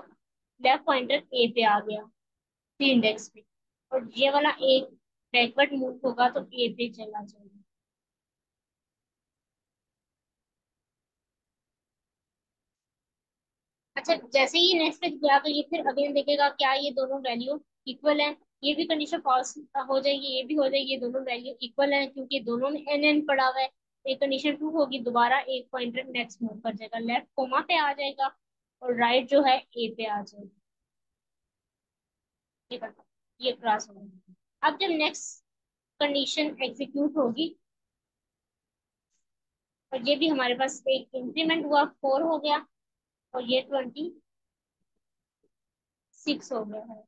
लेफ्ट पॉइंटर ए पे आ गया, 3 इंडेक्स पे, और ये वाला एक बैकवर्ड मूव होगा तो ए पे चला जाएगा। अच्छा जैसे ही नेक्स्ट पे गया तो ये फिर अगेन देखेगा क्या ये दोनों वैल्यू इक्वल है, ये भी कंडीशन फॉल्स हो जाएगी, ये भी हो जाएगी, ये दोनों वैल्यू इक्वल है क्योंकि दोनों में एन एन पड़ा हुआ है, एक कंडीशन ट्रू होगी, दोबारा एक पॉइंटर नेक्स्ट मूव कर जाएगा, लेफ्ट कोमा पे आ जाएगा और राइट जो है ए पे आ जाएगा। ये करता ये क्रॉस होगा। अब जब नेक्स्ट कंडीशन एग्जीक्यूट होगी, और ये भी हमारे पास एक इंक्रीमेंट हुआ, 4 हो गया, और ये 26 हो गया है।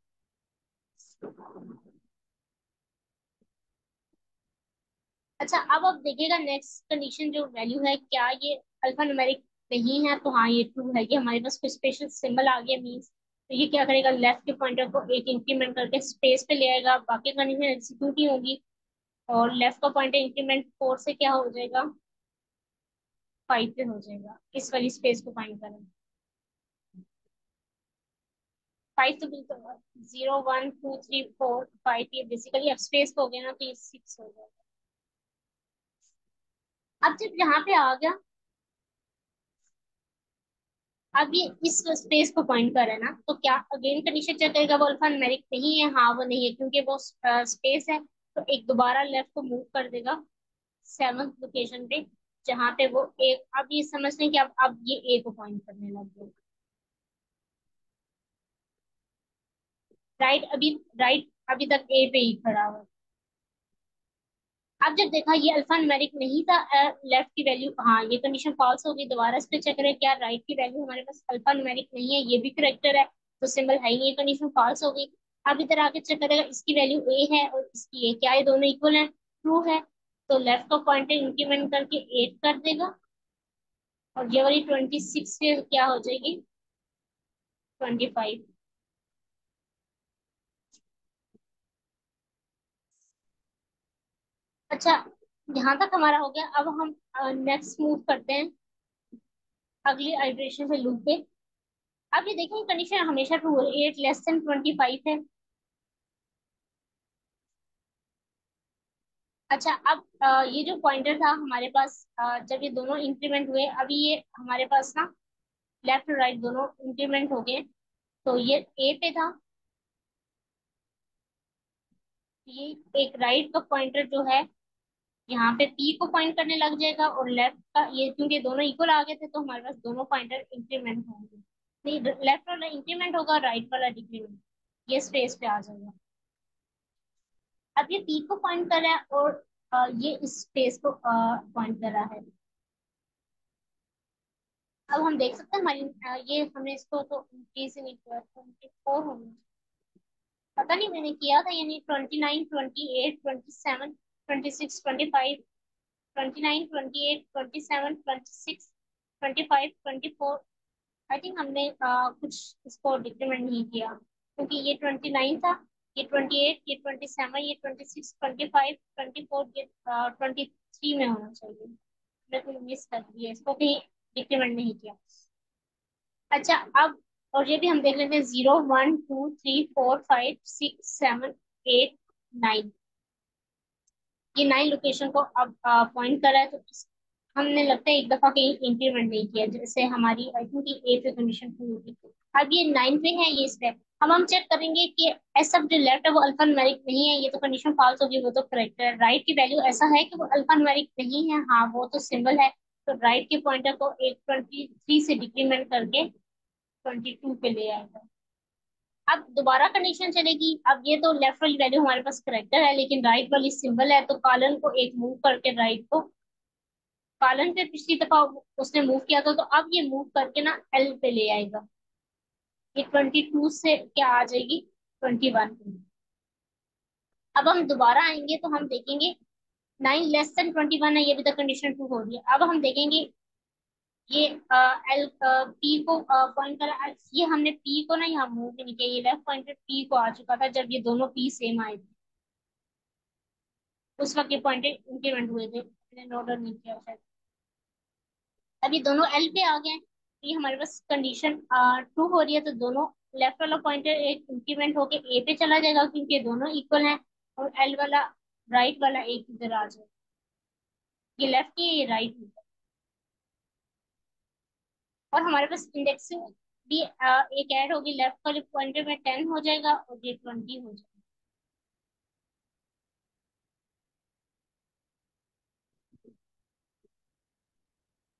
अच्छा अब देखिएगा नेक्स्ट कंडीशन जो वैल्यू है क्या ये अल्फा न्यूमेरिक नहीं है, तो हाँ ये ट्रू है, ये हमारे पास कोई स्पेशल सिंबल आ गया मीन्स, तो ये क्या करेगा लेफ्ट के पॉइंटर को एक इंक्रीमेंट करके स्पेस पे ले आएगा, बाकी कंडीशन एग्जीक्यूट ही होगी, और लेफ्ट का पॉइंटर इंक्रीमेंट 4 से क्या हो जाएगा 5 पे हो जाएगा, इस वाली स्पेस को फाइंड करें। 5 तो बिल्कुल 0 1 2 3 4 5, ये बेसिकली अब स्पेस हो गया ना, तो ये 6 हो जाएगा। अब जब यहाँ पे आ गया, अब ये इस स्पेस को पॉइंट कर रहा है ना, तो क्या अगेन कंडीशन चेक करेगा वो अल्फा न्यूमेरिक नहीं है, हाँ वो नहीं है क्योंकि वो स्पेस है, तो एक दोबारा लेफ्ट को मूव कर देगा 7th लोकेशन पे, जहाँ पे वो एक, अब ये समझ लें कि अब ये ए को पॉइंट करने लग गया, राइट अभी तक ए पे ही खड़ा हुआ है। अब जब देखा ये अल्फा न्यूमेरिक नहीं था, लेफ्ट की वैल्यू, हाँ ये कंडीशन फॉल्स हो गई, दोबारा इस पे चेक करें क्या राइट की वैल्यू हमारे पास अल्फा न्यूमेरिक नहीं है, ये भी करेक्टर है, तो सिंबल है ही नहीं, ये कंडीशन फॉल्स हो गई। अब इधर आके चेक करेगा इसकी वैल्यू ए है और इसकी ए, क्या ये दोनों इक्वल है, ट्रू है, तो लेफ्ट का पॉइंटर इंक्रीमेंट करके 8 कर देगा, और ये वाली 26 से क्या हो जाएगी 25। अच्छा, यहाँ तक हमारा हो गया। अब हम नेक्स्ट मूव करते हैं अगली आइटरेशन से लूप पे। अब ये देखें कंडीशन हमेशा ट्रू है, 8 < 25 है। अच्छा, अब ये जो पॉइंटर था हमारे पास, जब ये दोनों इंक्रीमेंट हुए, अभी ये हमारे पास ना लेफ्ट और राइट दोनों इंक्रीमेंट हो गए, तो ये ए पे था, ये एक राइट का पॉइंटर जो है यहाँ पे पी को पॉइंट करने लग जाएगा, और लेफ्ट का ये क्योंकि दोनों इक्वल आ गए थे तो हमारे पास दोनों पॉइंटर इंक्रीमेंट होंगे, नहीं लेफ्ट वाला इंक्रीमेंट होगा, राइट वाला डिक्रीमेंट, ये स्पेस पे आ जाएगा। अब ये पी को पॉइंट कर रहा है और ये इस स्पेस को पॉइंट कर रहा है। अब हम देख सकते हैं हमारी ये हमने इसको तो इंक्रीज से नहीं किया, 24 होंगे, पता नहीं मैंने किया था यानी 29 28 27 26 25, 29 28 27 26 25 24। आई थिंक हमने कुछ इसको डिक्रीमेंट नहीं किया, क्योंकि ये 29 था, ये 28, ये 27, ये 26, 25, 24, ये 23 में होना चाहिए, मैंने कोई मिस कर दिया, इसको कहीं डिक्रीमेंट नहीं किया। अच्छा, अब और ये भी हम देख लेते हैं, 0 1 2 3 4 5 6 7 8 9, ये 9 लोकेशन को अब पॉइंट करा है, तो हमने लगता है एक दफा कहीं इंक्रीमेंट नहीं किया, जैसे हमारी आई थिंक ए पे कंडीशन पूरी होगी। अब ये 9 पे है, ये इस पे, अब हम चेक करेंगे कि ऐसा जो लेफ्ट है वो अल्फा न्यूमेरिक नहीं है, ये तो कंडीशन फॉल्स होगी, वो तो करेक्ट है। राइट की वैल्यू ऐसा है कि वो अल्फा न्यूमेरिक नहीं है, हाँ वो तो सिंबल है, तो राइट के पॉइंटर को एक 23 से डिक्रीमेंट करके 22 पे ले आएगा। अब दोबारा कंडीशन चलेगी, अब ये तो लेफ्ट वाली वैल्यू हमारे पास करेक्टर है, लेकिन राइट वाली सिंबल है, तो कॉलन को एक मूव करके राइट को, कॉलन पे पिछली दफा उसने मूव किया था, तो अब ये मूव करके ना एल पे ले आएगा, ये 22 से क्या आ जाएगी 21 पे। अब हम दोबारा आएंगे तो हम देखेंगे 9 < 21 है, ये भी तो कंडीशन ट्रू हो रही है। अब हम देखेंगे ये एल पी को पॉइंट करा, ये हमने पी को ना यहाँ मूव नहीं किया, ये लेफ्ट पॉइंटर पी को आ चुका था जब ये दोनों पी सेम आए थे, उस वक्त ये पॉइंटर इंक्रीमेंट हुए थे, मैंने नोट नहीं किया शायद। अब ये दोनों एल पे आ गए हैं, तो ये हमारे पास कंडीशन ट्रू हो रही है, तो दोनों लेफ्ट वाला पॉइंटर एक इंक्रीमेंट होके ए पे चला जाएगा क्योंकि ये दोनों इक्वल हैं, और एल वाला राइट वाला एक इधर आ जाएगा, ये लेफ्ट है ये राइट है। और हमारे पास इंडेक्सिंग भी एक ऐड होगी, लेफ्ट वाले पॉइंटर में 10 हो जाएगा और ये 20 हो जाएगा।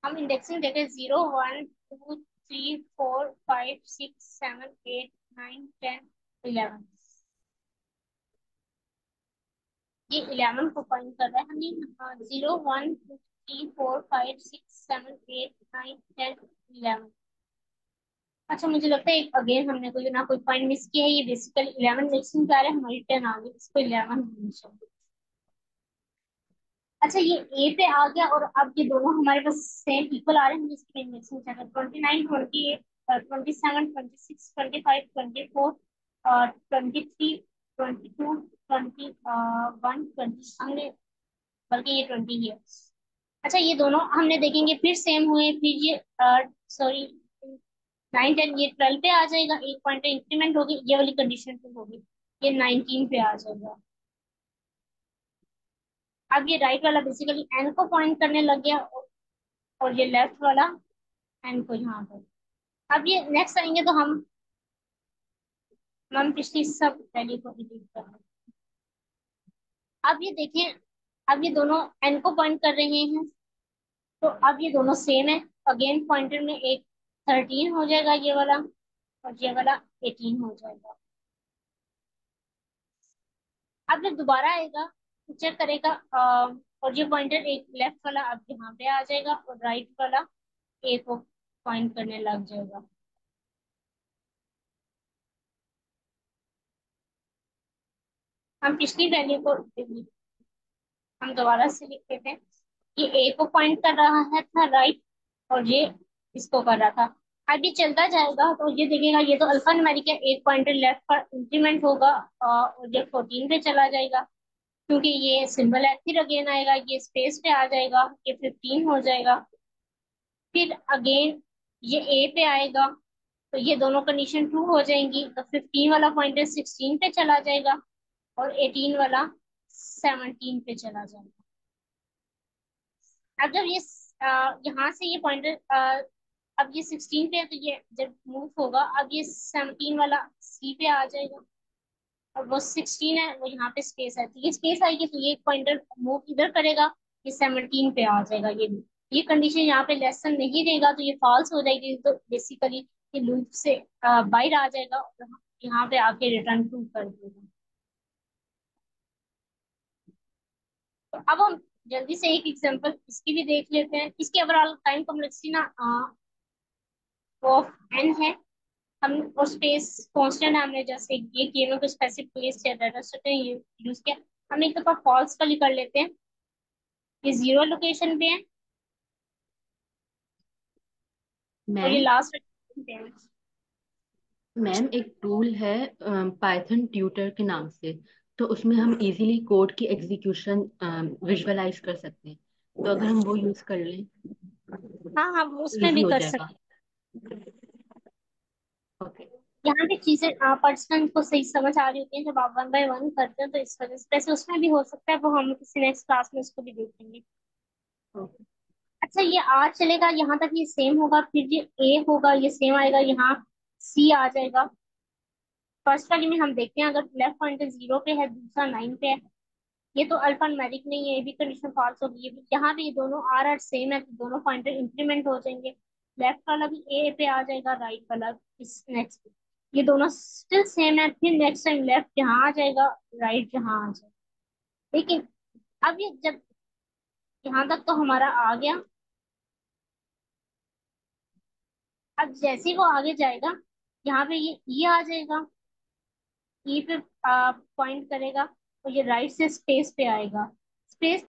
हम इंडेक्सिंग देखें, 0 1 2 3 4 5 6 7 8 9 10 11, ये 11 को पॉइंट कर रहा है हमें, 0 1 2 3 4 5 6 7 8 9 10 11। अच्छा, मुझे लगता है अगेन हमने कोई ना कोई पॉइंट मिस किया है, ये बेसिकली 11 मिक्सिंग कर रहे हैं, हमारी 10 आ गई, इसको 11 होनी चाहिए। अच्छा, ये ए पे आ गया, और अब ये दोनों हमारे पास सेम इक्वल आ रहे हैं, जिसकी इंडेक्सिंग चाहिए 29 28 27 26 25 24 23 22 21 20, हमने बल्कि ये 20 है। अच्छा, ये दोनों हमने देखेंगे फिर सेम हुए, फिर ये सॉरी 9 10, ये 12 पे आ जाएगा, एक पॉइंट इंक्रीमेंट होगी, ये वाली कंडीशन पे होगी, ये 19 पे आ जाएगा। अब ये राइट वाला बेसिकली एन को पॉइंट करने लग गया, और ये लेफ्ट वाला एन को यहाँ पर। अब ये नेक्स्ट आएंगे तो हम पिछली सब वैल्यू को डिलीट कर देंगे। अब ये देखें, अब ये दोनों एन को पॉइंट कर रहे हैं, तो अब ये दोनों सेम है, अगेन पॉइंटर में एक 13 हो जाएगा ये वाला, और ये वाला 18 हो जाएगा। अब जब दोबारा आएगा चेक करेगा और ये पॉइंटर एक लेफ्ट वाला अब यहाँ पे आ जाएगा और राइट वाला ए को पॉइंट करने लग जाएगा। हम पिछली वैल्यू को हम दोबारा से लिख देते हैं। ये ए को पॉइंट कर रहा है था राइट, और ये इसको कर रहा था। अब ये चलता जाएगा तो ये देखेगा ये तो अल्फा न्यूमेरिक है, एक पॉइंटर लेफ्ट पर इंक्रीमेंट होगा और ये 14 पे चला जाएगा क्योंकि ये सिंबल है। फिर अगेन आएगा, ये स्पेस पे आ जाएगा, ये 15 हो जाएगा। फिर अगेन ये ए पे आएगा तो ये दोनों कंडीशन ट्रू हो जाएंगी, तो 15 वाला पॉइंटर 16 पे चला जाएगा और 18 वाला 17 पे चला जाएगा। अब जब ये यहाँ से ये पॉइंटर अब ये 16 पे है तो ये जब मूव होगा अब ये 17 वाला सी पे आ जाएगा और वो 16 है वो यहाँ पे स्पेस है तो ये स्पेस आएगी तो ये पॉइंटर मूव इधर करेगा, ये 17 पे आ जाएगा। ये कंडीशन यहाँ पे लेसन नहीं देगा तो ये फॉल्स हो जाएगी, तो बेसिकली ये लूप से बाहर आ जाएगा और यहाँ पे आके रिटर्न ट्रू कर देगा। तो अब हम जल्दी से एक एग्जांपल इसकी भी देख लेते हैं। इसकी ओवरऑल टाइम कॉम्प्लेक्सिटी ना ऑफ एन है। हम और स्पेस कांस्टेंट है, हमने जैसे ये गेम में कुछ स्पेसिफिक प्लेस या डाटा सेट यूज किया। हम एक दफा फॉल्स वाली कर लेते हैं। ये जीरो लोकेशन पे है और ये मैम लास्ट लोकेशन पे है। मैम एक टूल है पाइथन ट्यूटर के नाम से, तो उसमें हम इजीली कोड की एग्जीक्यूशन विजुअलाइज कर सकते हैं। तो अगर हम वो यूज कर लें हाँ हाँ, वो तो उसमें इजी भी हो कर जाएगा। सकते ओके। हैं। यहाँ पे चीजें पार्टिसिपेंट को सही समझ आ रही होती हैं जब आप वन बाय वन करते हैं, तो इस वजह से वैसे उसमें भी हो सकता है, वो हम किसी नेक्स्ट क्लास में उसको भी देखेंगे। ओके। अच्छा, ये आर चलेगा यहाँ तक, ये सेम होगा, फिर ये ए होगा ये सेम आएगा, यहाँ सी आ जाएगा। फर्स्ट वाली में हम देखते हैं अगर लेफ्ट पॉइंटर जीरो पे है दूसरा 9 पे है, ये तो अल्फा न्यूमेरिक नहीं है, ये भी कंडीशन फॉल्स होगी। ये भी यहाँ पे ये दोनों आर आर सेम है तो दोनों पॉइंटर इंक्रीमेंट हो जाएंगे। लेफ्ट वाला भी ए पे आ जाएगा, राइट वाला इस नेक्स्ट, ये दोनों स्टिल सेम है। फिर नेक्स्ट टाइम लेफ्ट यहाँ आ जाएगा, राइट यहाँ आ जाएगा। लेकिन अब ये जब यहाँ तक तो हमारा आ गया, अब जैसे ही वो आगे जाएगा यहाँ पे ये आ जाएगा, ई पे पॉइंट करेगा तो ये राइट से स्पेस पे आएगा। स्पेस